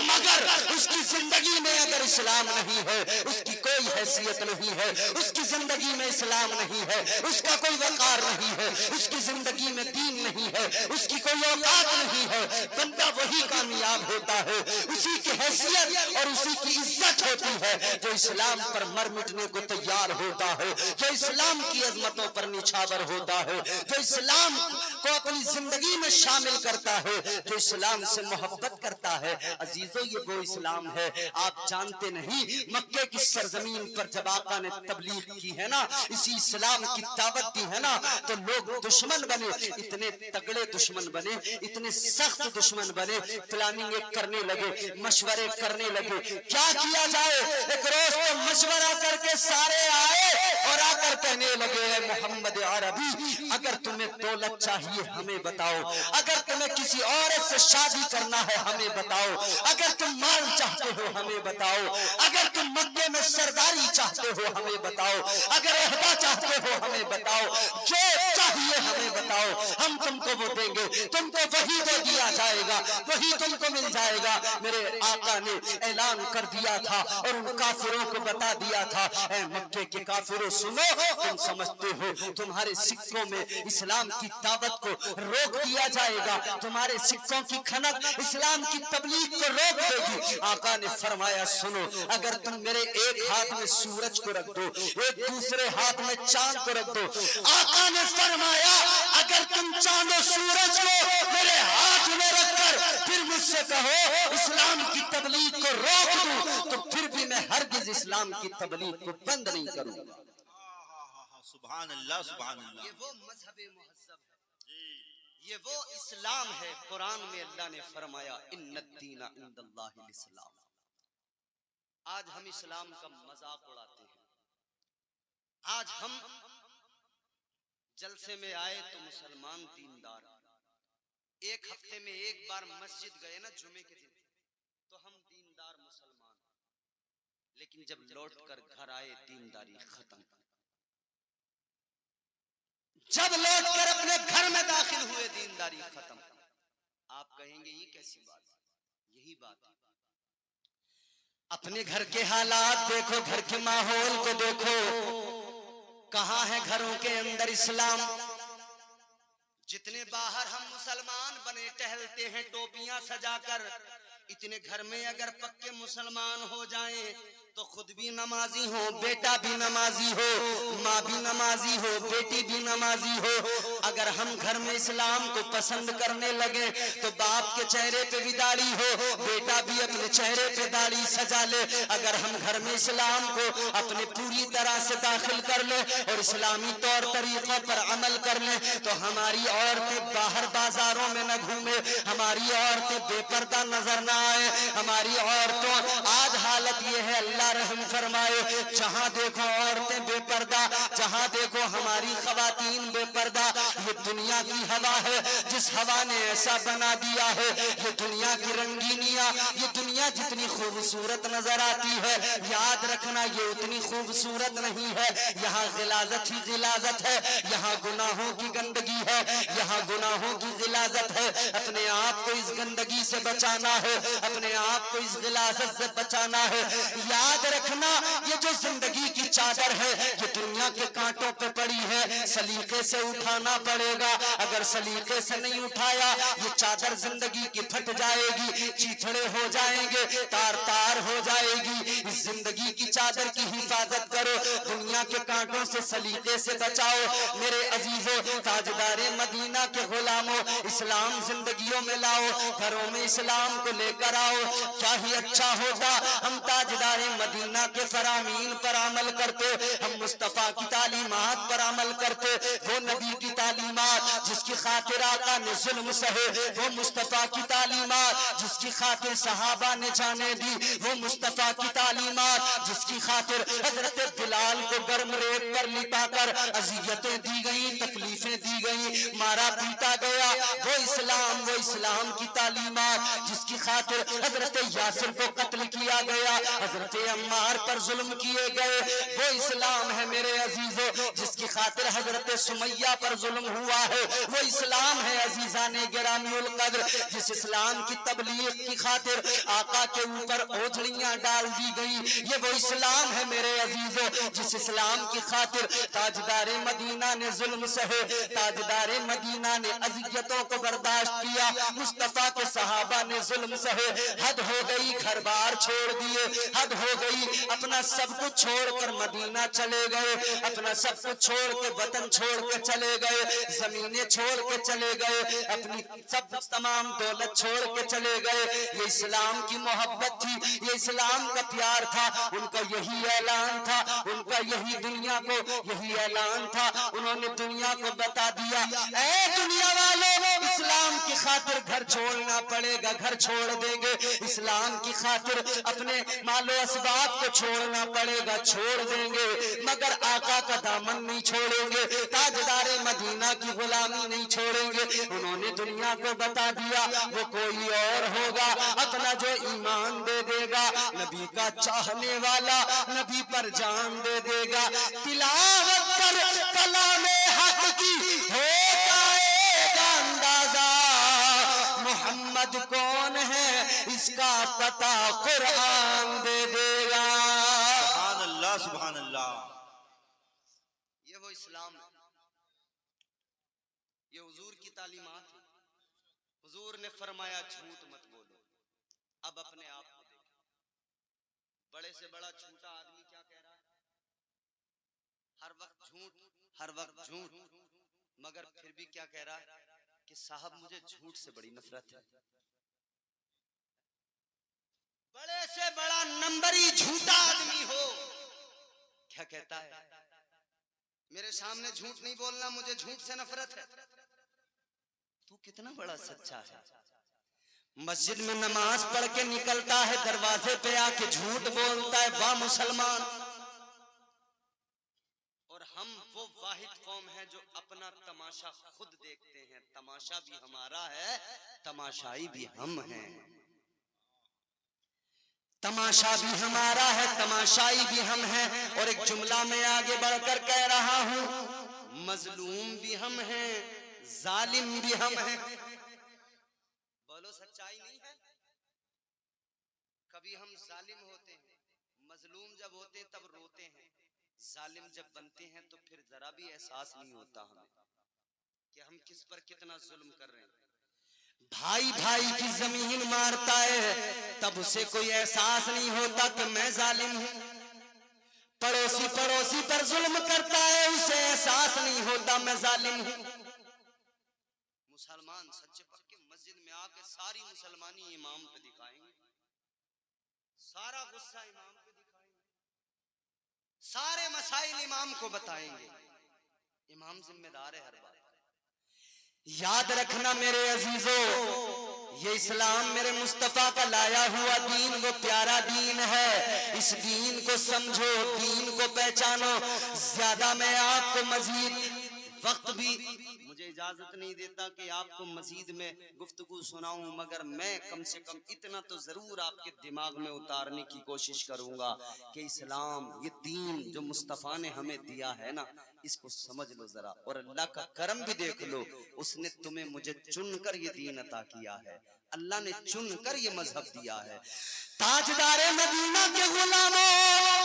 मगर उसकी जिंदगी में अगर इस्लाम नहीं है, उसकी कोई हैसियत नहीं है, उसकी जिंदगी में इस्लाम नहीं है, उसका कोई वकार नहीं है, उसकी जिंदगी में दीन नहीं है, उसकी कोई औकात नहीं है, बंदा वही कामयाब होता है। उसी की हैसियत और उसी की इज्जत होती है जो इस्लाम पर मर मिटने को तैयार होता है, जो इस्लाम की अजमतों पर निछावर होता है, जो इस्लाम को अपनी जिंदगी में शामिल करता है, जो इस्लाम से मोहब्बत करता है। अजीजों, ये वो इस्लाम है, आप जानते नहीं, मक्के की सरजमीन जमीन पर जब आका ने तबलीग की है ना, इसी इस्लाम की दावत दी है ना, तो लोग दुश्मन बने, इतने तगड़े दुश्मन बने, इतने सख्त दुश्मन बने, प्लानिंग करने लगे, मशवरे करने लगे, क्या किया जाए। एक रोज तो मशवरा करके सारे आए और आकर कहने लगे, मोहम्मद अरबी, अगर तुम्हें दौलत चाहिए हमें बताओ, अगर तुम्हें किसी औरत से शादी करना है हमें बताओ, अगर तुम माल चाहते हो हमें बताओ, अगर तुम मक्के में सरदारी चाहते हो हमें बताओ, अगर अहदा चाहते हो हमें बताओ, जो चाहिए हमें बताओ, हम तुमको वो देंगे, तुमको वही दे दिया जाएगा, वही तुमको मिल जाएगा। मेरे आका ने ऐलान कर दिया था और उन काफिरों को बता दिया था, ऐ मक्के के काफिरों सुनो, तुम समझते हो तुम्हारे सिक्कों में इस्लाम की दावत को रोक दिया जाएगा, तुम्हारे सिक्कों की खनक इस्लाम की तबलीग को रोक देगी। आका ने फरमाया सुनो, अगर तुम मेरे एक हाथ में सूरज को रख दो, एक दूसरे हाथ में चांद को रख दो, आका ने फरमाया अगर तुम चांद और सूरज को मेरे हाथ में रखकर फिर मुझसे कहो इस्लाम की तबलीग को रोक दूं, तो फिर भी मैं हरगिज इस्लाम की तबलीग को बंद नहीं करूंगा। सुभान अल्लाह, सुभान अल्लाह। ये वो मजहब मुहज्जब है, ये वो इस्लाम है। कुरान में अल्लाह ने फरमाया इन्नद्दीना इंदल्लाहिल इस्लाम। आज हम इस्लाम का मजाक उड़ाते हैं। आज हम जलसे में आए तो मुसलमान दीनदार, एक हफ्ते में एक बार मस्जिद गए ना जुमे के दिन, तो हम दीनदार मुसलमान, लेकिन जब लौट कर घर आए दीनदारी खत्म। जब लौट कर अपने घर में दाखिल हुए दीनदारी खत्म। आप कहेंगे ये कैसी बात? यही बात है। अपने घर के हालात देखो, घर के माहौल को देखो, कहां है घरों के अंदर इस्लाम? जितने बाहर हम मुसलमान बने टहलते हैं टोपियां सजाकर, इतने घर में अगर पक्के मुसलमान हो जाएं तो खुद भी नमाजी हो, बेटा भी नमाजी हो, माँ भी नमाजी हो, बेटी भी नमाजी हो। अगर हम घर में इस्लाम को पसंद करने लगे तो बाप के चेहरे पे भी दाढ़ी हो, बेटा भी अपने चेहरे पे दाढ़ी सजा ले। अगर हम घर में इस्लाम को अपने पूरी तरह से दाखिल कर ले और इस्लामी तौर तरीकों पर अमल कर ले, तो हमारी औरतें बाहर बाजारों में न घूमे, हमारी औरतें बेपर्दा नजर न आए। हमारी औरतों आज हालत ये है, अल्लाह रहम फरमाए, जहां देखो औरतें बेपर्दा, जहां देखो हमारी खवातीन बेपर्दा। ये दुनिया की हवा है, जिस हवा ने ऐसा बना दिया है, ये दुनिया की रंगीनियां, ये दुनिया जितनी खूबसूरत नजर आती है, याद रखना ये उतनी खूबसूरत नहीं है। यहाँ गिलाजत ही गिलाजत है, यहाँ गुनाहों की गंदगी है, यहाँ गुनाहों की गिलाजत है। अपने आप को इस गंदगी से बचाना है, अपने आप को इस गिलाजत से बचाना है। याद रखना ये जो जिंदगी की चादर है, ये दुनिया के कांटों पे पड़ी है, सलीके से उठाना पड़ेगा। अगर सलीके से नहीं उठाया ये चादर जिंदगी की फट जाएगी, चीथड़े हो जाएंगे, तार तार हो जाएगी। इस जिंदगी की चादर की हिफाजत करो, दुनिया के कांटों से सलीके से बचाओ। मेरे अजीजों, ताजदारे मदीना के गुलामों, इस्लाम जिंदगियों में लाओ, घरों में इस्लाम को लेकर आओ। क्या ही अच्छा होता हम ताजदारे मदीना के फरामीन पर अमल करते, हम मुस्तफा की तालीमात पर अमल करते। वो नबी की तालीमात जिसकी खातिर आका ने जुल्म सहे, वो मुस्तफा की तालीमात जिसकी खातिर सहाबा ने जाने दी, वो मुस्तफा की तालीमात जिसकी खातिर हजरत बिलाल को गर्म रेत पर लिटाकर अजियतें दी गई, तकलीफें दी गई, मारा पीटा गया। वो इस्लाम की तालीमात जिसकी खातिर हजरत यासिर को कत्ल किया गया, हजरत अम्मार पर जुल्म किए गए। वो इस्लाम है मेरे अजीजों जिसकी खातिर हजरत सुमैया पर जुल्म हुआ है। वो इस्लाम है अजीजाने गिरामीउल कद्र, जिस इस्लाम की तबलीग की खातिर आका के ऊपर ओझड़ियां डाल दी गई। ये वो इस्लाम है मेरे अजीजों जिस इस्लाम की खातिर ताजदारे मदीना ने जुल्म सहे, ताजदारे मदीना ने अजियतों को बर्दाश्त किया, मुस्तफा के सहाबा ने जुल्म सहे। हद हो गई, घर बार छोड़ दिए, हद हो गई, अपना सब कुछ छोड़कर मदीना चले गए, अपना सब कुछ छोड़ के वतन छोड़ के चले गए, जमीनें छोड़ के के चले गए, अपनी सब तमाम दौलत छोड़ के चले गए। ये इस्लाम की मोहब्बत थी, ये इस्लाम का प्यार था, उनका यही ऐलान था, उनका यही दुनिया को यही ऐलान था। उन्होंने दुनिया को बता दिया, ऐ दुनिया वालों, इस्लाम की खातिर घर छोड़ना पड़ेगा, घर छोड़ देंगे। इस्लाम की खातिर अपने मालो असबाब को छोड़ना पड़ेगा, छोड़ देंगे, मगर आका का दामन नहीं छोड़ेंगे, ताजदारे मदीना की गुलामी नहीं छोड़ेंगे। उन्होंने दुनिया को बता दिया वो कोई और होगा, अपना जो ईमान दे देगा, नबी का चाहने वाला नबी पर जान दे देगा। तिलावत पर कलामे हक की हो जाएगा अंदाजा, मोहम्मद कौन है इसका पता कुरान दे देगा। सुभान अल्लाह, सुभान अल्लाह। ये वो इस्लाम है, ये हुजूर की तालीमात है। हुजूर ने फरमाया झूठ मत बोलो। अब अपने आप को देखो, बड़े से बड़ा झूठा आदमी क्या कह रहा है? हर वक्त झूठ, हर वक्त झूठ, मगर फिर भी क्या कह रहा है कि साहब मुझे झूठ से बड़ी नफरत है। बड़े से बड़ा नंबरी झूठा आदमी हो, क्या कहता है? मेरे सामने झूठ नहीं बोलना, मुझे झूठ से नफरत है। तू कितना बड़ा सच्चा है। मस्जिद में नमाज पढ़ के निकलता है, दरवाजे पे आके झूठ बोलता है, वाह मुसलमान। और हम वो वाहिद कौम है जो अपना तमाशा खुद देखते हैं। तमाशा भी हमारा है, तमाशाई भी हम हैं। तमाशा भी हमारा है, तमाशाई भी हम हैं। और एक जुमला में आगे बढ़कर कह रहा हूं, मजलूम भी हम हैं, जालिम भी हम हैं। बोलो सच्चाई नहीं है? कभी हम जालिम होते हैं, मजलूम जब होते हैं तब रोते हैं, जालिम जब बनते हैं तो फिर जरा भी एहसास नहीं होता हमें कि हम किस पर कितना जुल्म कर रहे हैं। भाई भाई की जमीन मारता है तब उसे कोई एहसास नहीं होता कि मैं जालिम हूं। पड़ोसी पड़ोसी पर जुल्म करता है, उसे एहसास नहीं होता मैं जालिम हूं। मुसलमान सच्चे पक्के मस्जिद में आके सारी मुसलमानी इमाम पे दिखाएंगे, सारा गुस्सा इमाम पे दिखाएंगे, सारे मसाइल इमाम को बताएंगे। इमाम जिम्मेदार है हर बात। याद रखना मेरे अजीजों, ये इस्लाम मेरे मुस्तफा का लाया हुआ दीन वो प्यारा दीन है। इस दीन को समझो, दीन को पहचानो। ज्यादा मैं आपको मजीद वक्त भी मुझे इजाजत नहीं देता कि आपको मजीद में गुफ्तगू सुनाऊं, मगर मैं कम से कम इतना तो जरूर आपके दिमाग में उतारने की कोशिश करूंगा कि इस्लाम, ये दीन जो मुस्तफा ने हमें दिया है ना, इसको समझ लो जरा। और अल्लाह का करम भी देख लो, उसने तुम्हें मुझे चुनकर ये दीन अता किया है। अल्लाह ने चुनकर ये मजहब दिया है। ताजदारे मदीना के गुलामों,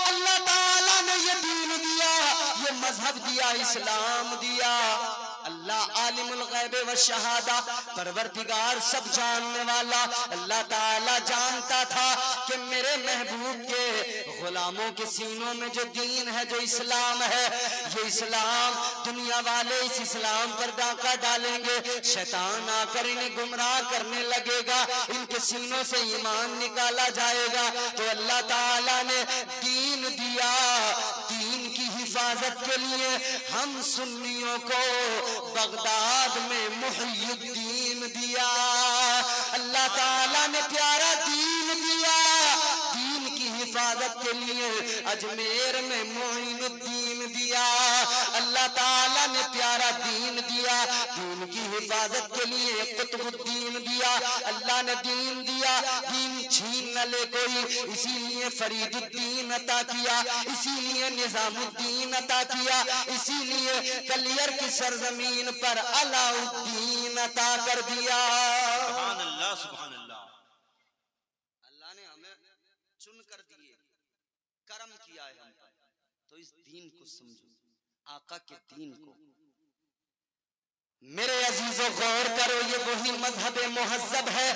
अल्लाह ताला ने ये दीन दिया, ये मजहब दिया, इस्लाम दिया। अल्लाह आलिमुल गैब व शहादा, परवरदिगार सब जानने वाला, अल्लाह ताला जानता था कि मेरे महबूब के गुलामों के सीनों में जो दीन है, जो इस्लाम है, ये इस्लाम, दुनिया वाले इस इस्लाम पर डाका डालेंगे, शैतान आकर इन्हें गुमराह करने लगेगा, इनके सीनों से ईमान निकाला जाएगा। तो अल्लाह ताला ने दीन दिया, दीन की हिफाजत के लिए हम सुन्नियों को बगदाद में मुहियुद्दीन दिया। अल्लाह ताला ने प्यारा दीन दिया, दीन की हिफाजत के लिए अजमेर में मोइनुद्दीन दिया। अल्लाह ताला ने प्यारा दीन दिया, दीन की हिफाजत के लिए कुतुबुद्दीन दिया। अल्लाह ने दीन दिया, दीन छीन न ले कोई, इसीलिए फरीदुद्दीन अता किया, इसीलिए निजामुद्दीन अता किया, इसीलिए कलियर की सरजमीन पर अलाउद्दीन अता कर दिया। सुभान अल्लाह, सुभान अल्लाह। अल्लाह ने हमें चुन कर दिए, करम किया है हम पर। तो इस दीन को समझो, आका के दीन को। मेरे अजीजों गौर करो, ये वही मजहब मुहज्जब है।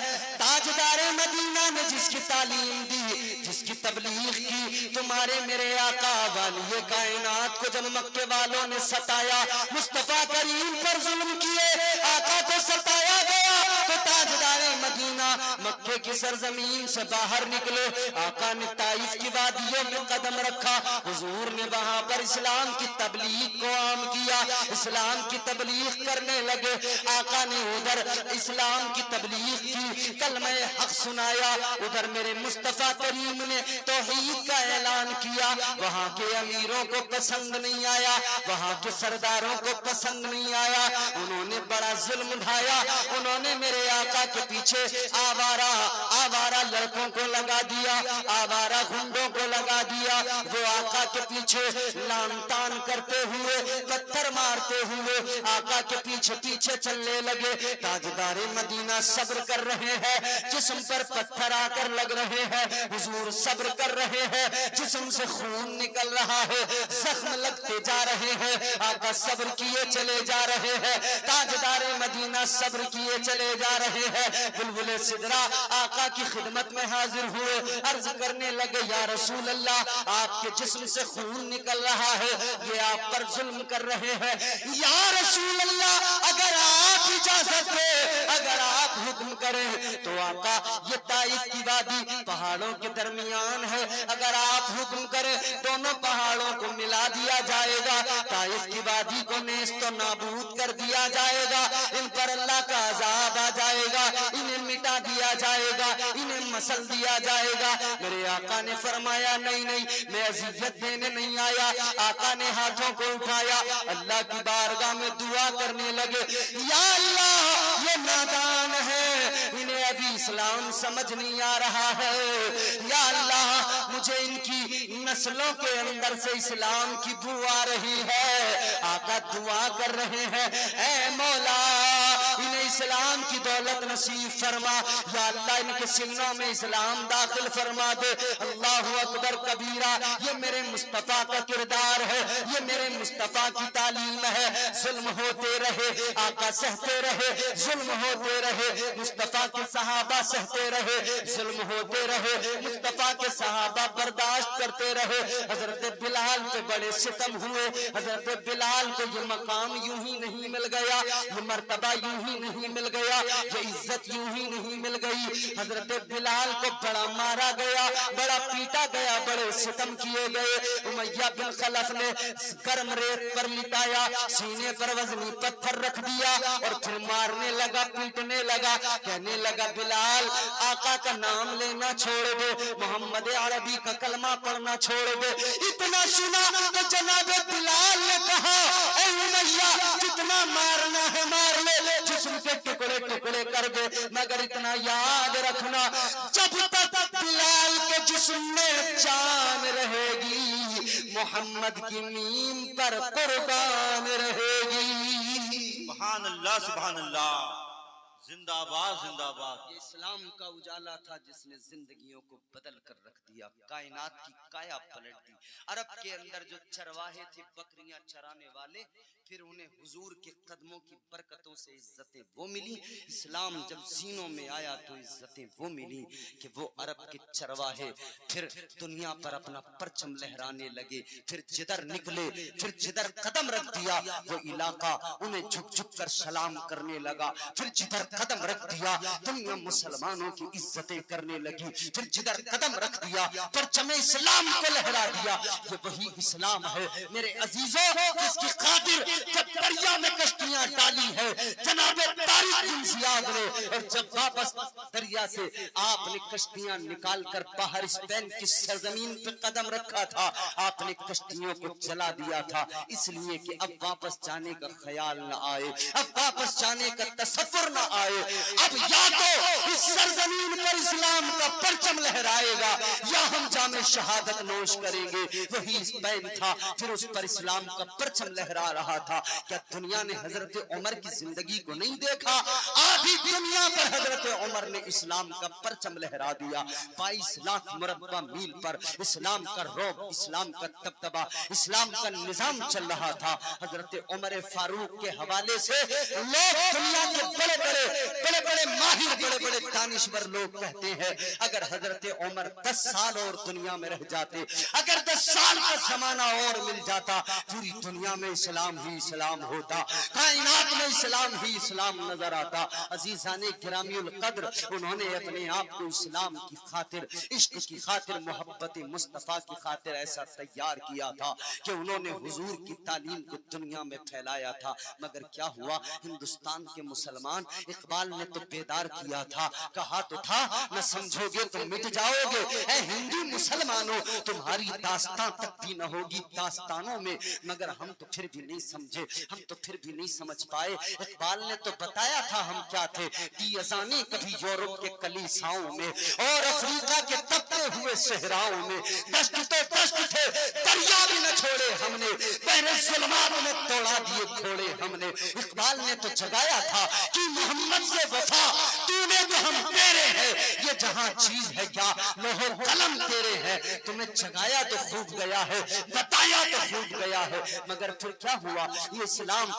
ताजदारे मदीना ने जिसकी तालीम दी, जिसकी तबलीग की, तुम्हारे मेरे आका वाली कायनात को जब मक्के वालों ने सताया, मुस्तफा करीम पर जुल्म किए, आका को सताया गया, तो ताजदारे मदीना मक्के की सरजमीन से बाहर निकले। आका ने ताइफ की वादियों में कदम रखा, हुजूर ने वहां पर इस्लाम की तबलीग को आम किया, इस्लाम की तबलीग करने लगे। आका ने उधर इस्लाम की तबलीग की, कलमे हक सुनाया, उधर मेरे मुस्तफा करीम ने तौहीद का ऐलान किया। वहां के अमीरों को पसंद नहीं आया, वहां के सरदारों को पसंद नहीं आया, उन्होंने बड़ा जुल्म ढाया, उन्होंने मेरे आका के पीछे आवारा लड़कों को लगा दिया, आवारा गुंडों को लगा दिया। वो आका के पीछे लान तान करते हुए, पत्थर मारते हुए आका के पीछे पीछे चलने लगे। ताजदारे मदीना सब्र कर रहे हैं, जिस्म पर पत्थर आकर लग रहे हैं, हुजूर सब्र कर रहे हैं, जिस्म से खून निकल रहा है, जख्म लगते जा रहे हैं, आका सब्र किए चले जा रहे हैं। ताजदारे मदीना सब्र किए चले जा रहे हैं। बुलबुल सिदरा आका की खिदमत में हाजिर हुए, अर्ज करने लगे, या रसूल अल्लाह, आपके जिस्म से खून निकल रहा है, ये आप पर जुल्म कर रहे हैं। या रसूल अल्लाह, अगर आप इजाजत दे, अगर आप हुक्म करें तो आका ये ताइफ की वादी पहाड़ों के दरमियान है, अगर आप हुक्म करें दोनों पहाड़ों को मिला दिया जाएगा, ताइफ की वादी को नेस्तो नाबूद कर दिया जाएगा, इन पर अल्लाह का अजाब आ जाएगा, इन्हें मिटा दिया जाएगा, इन्हें मसल दिया जाएगा। मेरे आका ने फरमाया, नहीं नहीं, मैं अज़ियत देने नहीं आया। आका ने हाथों को उठाया, अल्लाह की बारगाह में दुआ करने लगे, या अल्लाह, ये नादान है, इन्हें अभी इस्लाम समझ नहीं आ रहा है, या अल्लाह, मुझे इनकी नस्लों के अंदर से इस्लाम की बू आ रही है। आका दुआ कर रहे हैं, ऐ मौला, इन्हें इस्लाम की दौलत नसीब फरमा, या अल्लाह इनके सीनों में इस्लाम दाखिल फरमा दे। अल्लाहु अकबर कबीरा, ये मेरे मुस्तफा का किरदार है, ये मेरे मुस्तफा की तालीम है। जुल्म होते रहे, आका सहते रहे, जुल्म होते रहे, मुस्तफा के सहाबा सहते रहे, जुल्म होते रहे, मुस्तफा के सहाबा बर्दाश्त करते रहे। हजरत बिलाल पे बड़े सितम हुए, हजरत बिलाल को ये मकाम यूं ही नहीं मिल गया, ये मर्तबा यूं ही नहीं मिल गया, ये इज्जत यूं ही नहीं मिल गई। हजरत बिलाल को बड़ा मारा गया, बड़ा पीटा गया, बड़े सितम किए गए। उमैया बिन खलफ ने गर्म रेत पर लिटाया, सीने पर वजनी पत्थर रख दिया और फिर मारने लगा, पीटने लगा, कहने लगा, बिलाल, आका का नाम लेना छोड़ दो, मोहम्मद अरबी का कलमा पढ़ना छोड़ दो। इतना सुना तो जनाबे बिलाल ने कहा, ऐ उमैया, जितना मारना है मार ले, जिस्म के टुकड़े टुकड़े कर दे, मगर इतना याद रखना, जब तक बिलाल के जिस्म में जान रहेगी, मोहम्मद की नीम पर कुर्बान रहेगी। सुभान अल्लाह, सुभान अल्लाह, जिंदाबाद जिंदाबाद। ये इस्लाम का उजाला था जिसने जिंदगियों को बदल कर रख दिया, कायनात की काया पलट दी। अरब के अंदर जो चरवाहे थे, बकरियां चराने वाले, फिर उन्हें हुजूर के कदमों की बरकतों से इज्जतें वो मिली। इस्लाम जब सीनों में आया तो इज्जतें वो मिली कि वो अरब के चरवाहे फिर दुनिया पर अपना परचम लहराने लगे। फिर जिधर निकले, फिर जिधर कदम रख दिया, वो इलाका उन्हें झुक झुक कर सलाम करने लगा। फिर जिधर कदम रख दिया, दुनिया मुसलमानों की इज्जतें करने लगी। फिर जिधर कदम रख दिया, परचम इस्लाम को लहरा दिया। ये वही इस्लाम है मेरे अजीजों, जिसकी खातिर जब दरिया में कश्तियां डाली है जनाबे तारिक बिन जियाद ने, और जब वापस दरिया से आपने कश्तियां निकाल कर बाहर स्पेन की सरजमीन पर कदम रखा था, आपने कश्तियों को जला दिया था, इसलिए कि अब वापस जाने का ख्याल न आए, अब वापस जाने का तसव्वुर न आए। अब या तो इस सरजमीन पर इस्लाम का परचम लहराएगा, या हम जामे शहादत नोश करेंगे। वही स्पेन था, फिर उस पर इस्लाम का परचम लहरा रहा था। क्या दुनिया ने हजरत उमर की जिंदगी को नहीं देखा? देखा, आधी दुनिया पर हजरत उमर ने इस्लाम का परचम लहरा दिया। 22 लाख मुरब्बा मील पर इस्लाम का रौब, इस्लाम का तबदबा, इस्लाम का निजाम चल रहा था। हजरत उमर फारूक के हवाले से लोग, दुनिया के बड़े बड़े माहिर, बड़े बड़े दानिश्वर लोग कहते हैं, अगर हजरत उमर 10 साल और दुनिया में रह जाते, अगर 10 साल का जमाना और मिल जाता, पूरी दुनिया में इस्लाम ही इस्लाम होता, कायनात में इस्लाम ही इस्लाम नजर आता। अजीजाने गिरामीउल कद्र, उन्होंने अपने आप को इस्लाम की खातिर, इश्क की खातिर, मोहब्बत मुस्तफा की खातिर ऐसा तैयार किया था कि उन्होंने हुजूर की तालीम को दुनिया में फैलाया था। मगर क्या हुआ, हिंदुस्तान के मुसलमान, इकबाल ने तो बेदार किया था, कहा तो था न समझोगे तो मिट जाओगे, ऐ हिंदू मुसलमानों तुम्हारी दास्तां तक भी न होगी दास्तानों में। मगर हम तो फिर भी नहीं समझे, हम तो फिर भी नहीं समझ पाए। इकबाल ने तो बताया था हम क्या थे, पियजानी कभी यूरोप के कलीसाओं में और अफ्रीका के तपते हुए सहराओं में, दस्त तो दस्त थे, दरिया भी न छोड़े हमने, पहले जुल्मात में तोड़ा दिए घोड़े हमने। इकबाल ने तो जगाया था कि मोहम्मद से वफा तूने तो हम तेरे हैं, ये जहां चीज है क्या लोहो कलम तेरे है। तुम्हें जगाया तो खूब गया है, बताया तो खूब गया है, मगर फिर क्या हुआ, ये इस्लाम,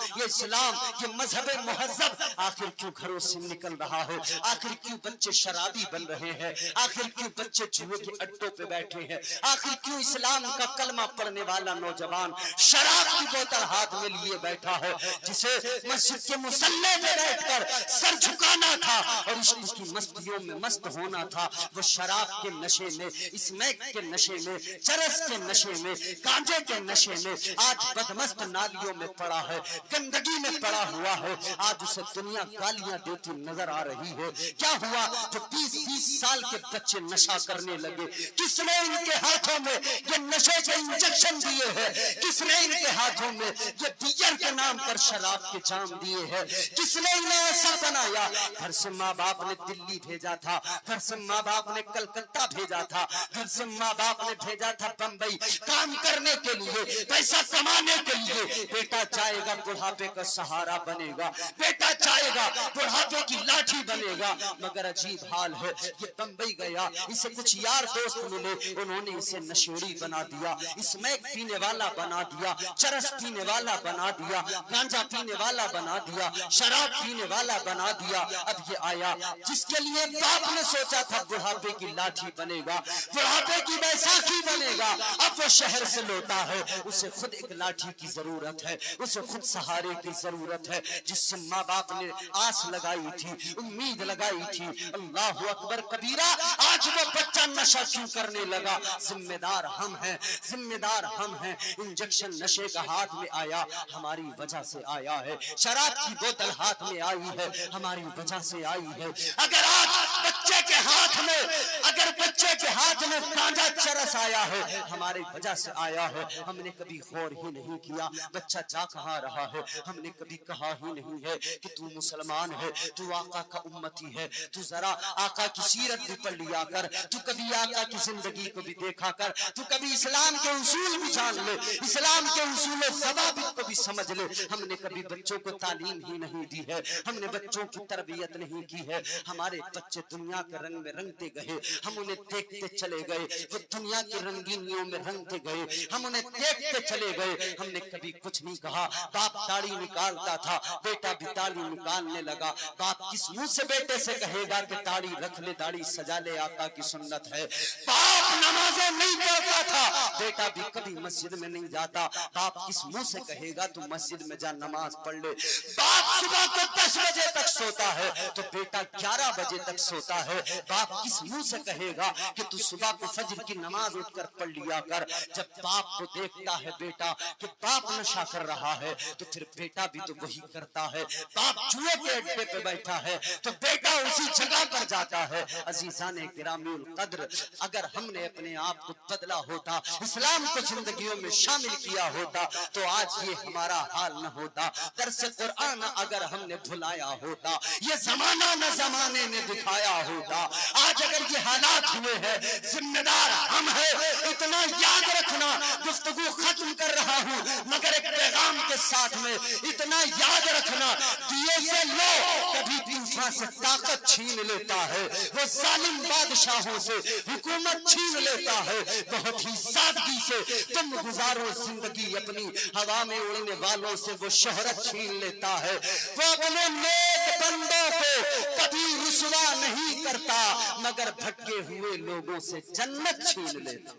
ये मजहब मुहज्जब आखिर क्यों घरों से निकल रहा है, आखिर क्यों बच्चे शराबी बन रहे हैं, आखिर क्यों बच्चे जुए के अड्डों पे बैठे हैं, आखिर क्यों इस्लाम का कलमा पढ़ने वाला नौजवान शराब की बोतल हाथ में लिए बैठा है, जिसे मस्जिद के मुसल्ले पे बैठकर सर झुकाना था और इश्क की मस्तियों में मस्त होना था, वो शराब के नशे में, स्मैक के नशे में, चरस के नशे में, गांजे के नशे में आज बदमस्त नालियों में पड़ा है, गंदगी में पड़ा हुआ है। आज उसे दुनिया गालियां देती नजर आ रही है। क्या हुआ, जो 20-20 साल के बच्चे नशा करने लगे, किसने इनके हाथों में ये नशे के इंजेक्शन दिए हैं, किसने इनके हाथों में ये बियर के नाम पर शराब के जाम दिए हैं, किसने इन्हें ऐसा बनाया। घर से माँ बाप ने दिल्ली भेजा था, घर से माँ बाप ने कलकत्ता भेजा था, घर से माँ बाप ने भेजा था बंबई काम करने के लिए, पैसा कमाने के लिए। बेटा जाएगा बुढ़ापे का सहारा बनेगा, बेटा जाएगा बुढ़ापे की लाठी बनेगा। मगर अजीब हाल है, ये बंबई गया, इसे कुछ यार दोस्त मिले, उन्होंने इसे नशेड़ी बना दिया, स्मैक पीने वाला बना दिया, चरस पीने वाला बना दिया, गांजा पीने वाला बना दिया, शराब पीने वाला बना दिया। अब ये आया जिसके लिए बाप ने सोचा था बुढ़ापे की लाठी बनेगा, बुढ़ापे की बैसाखी बनेगा, अब वो शहर से लौटा है, उसे खुद एक लाठी की जरूरत है, उसे खुद सहारे की जरूरत है, जिससे माँ बाप ने आस लगाई थी, उम्मीद लगाई थी। अल्लाह अकबर कबीरा, आज वो बच्चा नशा क्यों करने लगा? जिम्मेदार हम हैं, जिम्मेदार हम हैं। इंजेक्शन नशे का हाथ में आया, हमारी वजह से आया है। शराब की बोतल हाथ में आई है, हमारी वजह से आई है। अगर आज बच्चे के हाथ में, अगर बच्चे के हाथ में गांजा चरस आया है, हमारी वजह से आया है। हमने कभी गौर ही नहीं किया बच्चा जा कहाँ रहा है, हमने कभी कहा ही नहीं है कि तू मुसलमान है, तू आका का उम्मती है, तू जरा आका की सीरत भी पढ़ लिया कर, तू कभी आका की जिंदगी को भी देखा कर, तू कभी इस्लाम के उसूल भी जान ले, इस्लाम के उसूल ज़वाबित को भी समझ ले। हमने कभी बच्चों को तालीम ही नहीं दी है, हमने बच्चों की तरबियत नहीं की है। हमारे बच्चे दुनिया के रंग में रंगते गए, हम उन्हें देखते चले गए, वो दुनिया की रंगीनियों में रंगते गए, हम उन्हें देखते चले गए। हमने कभी कुछ नहीं कहा। बाप दाढ़ी निकालता था, बेटा भी दाढ़ी निकालने लगा। बाप किस मुंह से बेटे से कहेगा कि दाढ़ी रख ले, दाढ़ी सजा ले, आका की सुन्नत है। बाप नमाजें नहीं पढ़ता था, बेटा भी कभी मस्जिद में नहीं जाता। बाप किस मुंह से कहेगा तू मस्जिद में जा नमाज पढ़ ले। बाप सुबह को 10 बजे तक सोता है तो बेटा 11 बजे तक सोता है। बाप किस मुंह से कहेगा कि तू सुबह को फजर की नमाज उठकर पढ़ लिया कर। जब बाप को देखता है बेटा कि बाप नशा कर रहा है तो फिर बेटा भी तो वही करता है। बाप जुए के अड्डे पे बैठा है तो बेटा उसी जगह पर जाता है। अजीजाने गिरामीउल कद्र, अगर हमने अपने आप को बदला होता, इस्लाम को जिंदगियों में शामिल किया होता तो आज ये हमारा हाल न होता। दरस कुरान अगर हमने भुलाया होता, ये जमाना न जमाने ने दिखाया होता। आज अगर ये हालात हुए हैं, जिम्मेदार हम हैं। इतना याद रखना, गुफ्तगू खत्म कर रहा हूँ मगर एक पैगाम के साथ में, इतना याद रखना, दिए से लो, कभी तूफान से ताकत छीन लेता है, वो जालिम बादशाहों से हुकूमत छीन लेता है। बहुत ही सादगी से तुम गुजारो जिंदगी अपनी, हवा में उड़ने वालों से वो शोहरत छीन लेता है। वो अपने नेक बंदों को कभी रुसवा नहीं करता, मगर भटके हुए लोगों से जन्नत छीन लेता।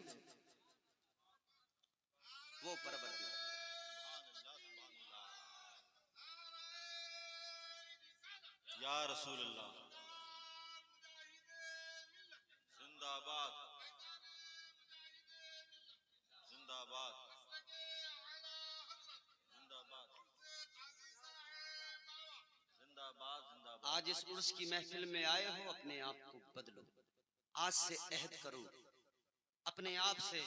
वो परवरदिगार या रसूल अल्लाह जिंदाबाद जिंदाबाद जिंदाबाद जिंदाबाद जिंदाबाद। आज इस उर्स की महफिल में आए हो, अपने आप को बदलो। आज से अहद करो, अपने आप से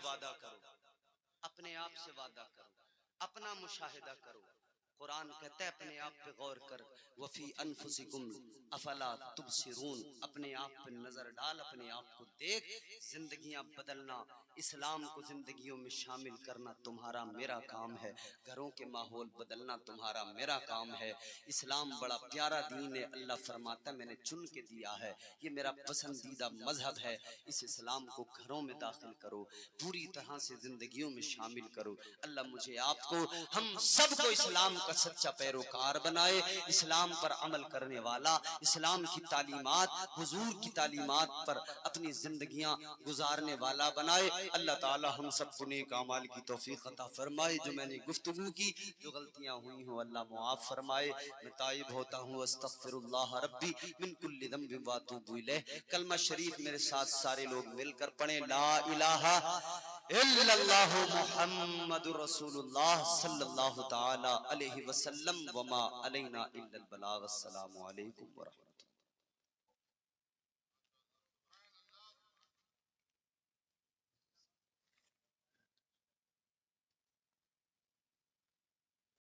वादा करो, अपने आप से वादा करो, अपना मुशाहिदा करो। कुरान कहता है अपने आप पे गौर कर, वफी अनफुसिकुम अफला तुबसिरून, अपने आप पे नजर डाल, अपने आप को देख। जिंदगियां बदलना, इस्लाम को जिंदगियों में शामिल करना तुम्हारा मेरा काम है। घरों के माहौल बदलना तुम्हारा मेरा काम है। इस्लाम बड़ा प्यारा दीन है। अल्लाह फरमाता है मैंने चुन के दिया है, ये मेरा पसंदीदा मजहब है। इस इस्लाम को घरों में दाखिल करो, पूरी तरह से जिंदगियों में शामिल करो। अल्लाह मुझे आपको, हम सबको इस्लाम का सच्चा पैरोकार बनाए, इस्लाम पर अमल करने वाला, इस्लाम की तालीमात, हुजूर की तालीमात पर अपनी जिंदगियां गुजारने वाला बनाए। अल्लाह ताला हम सबको नेक अमाल की तौफीक अता फरमाए। जो मैंने गुफ्तगू की, जो गलतियां हुई हो अल्लाह मुआफ फरमाए। मैं ताइब होता हूँ, अस्तगफिरुल्लाह रब्बी मिन कुल्लि ज़ंबिन व अतूबु इलैह। कलमा शरीफ मेरे साथ सारे लोग मिलकर पढ़ें, ला इलाहा इल्लल्लाहु मुहम्मदुर रसूलुल्लाह सल्लल्लाहु तआला अलैहि वसल्लम व मा अलैना इल्लल बलाग। अस्सलामु अलैकुम व रहमतुल्लाह।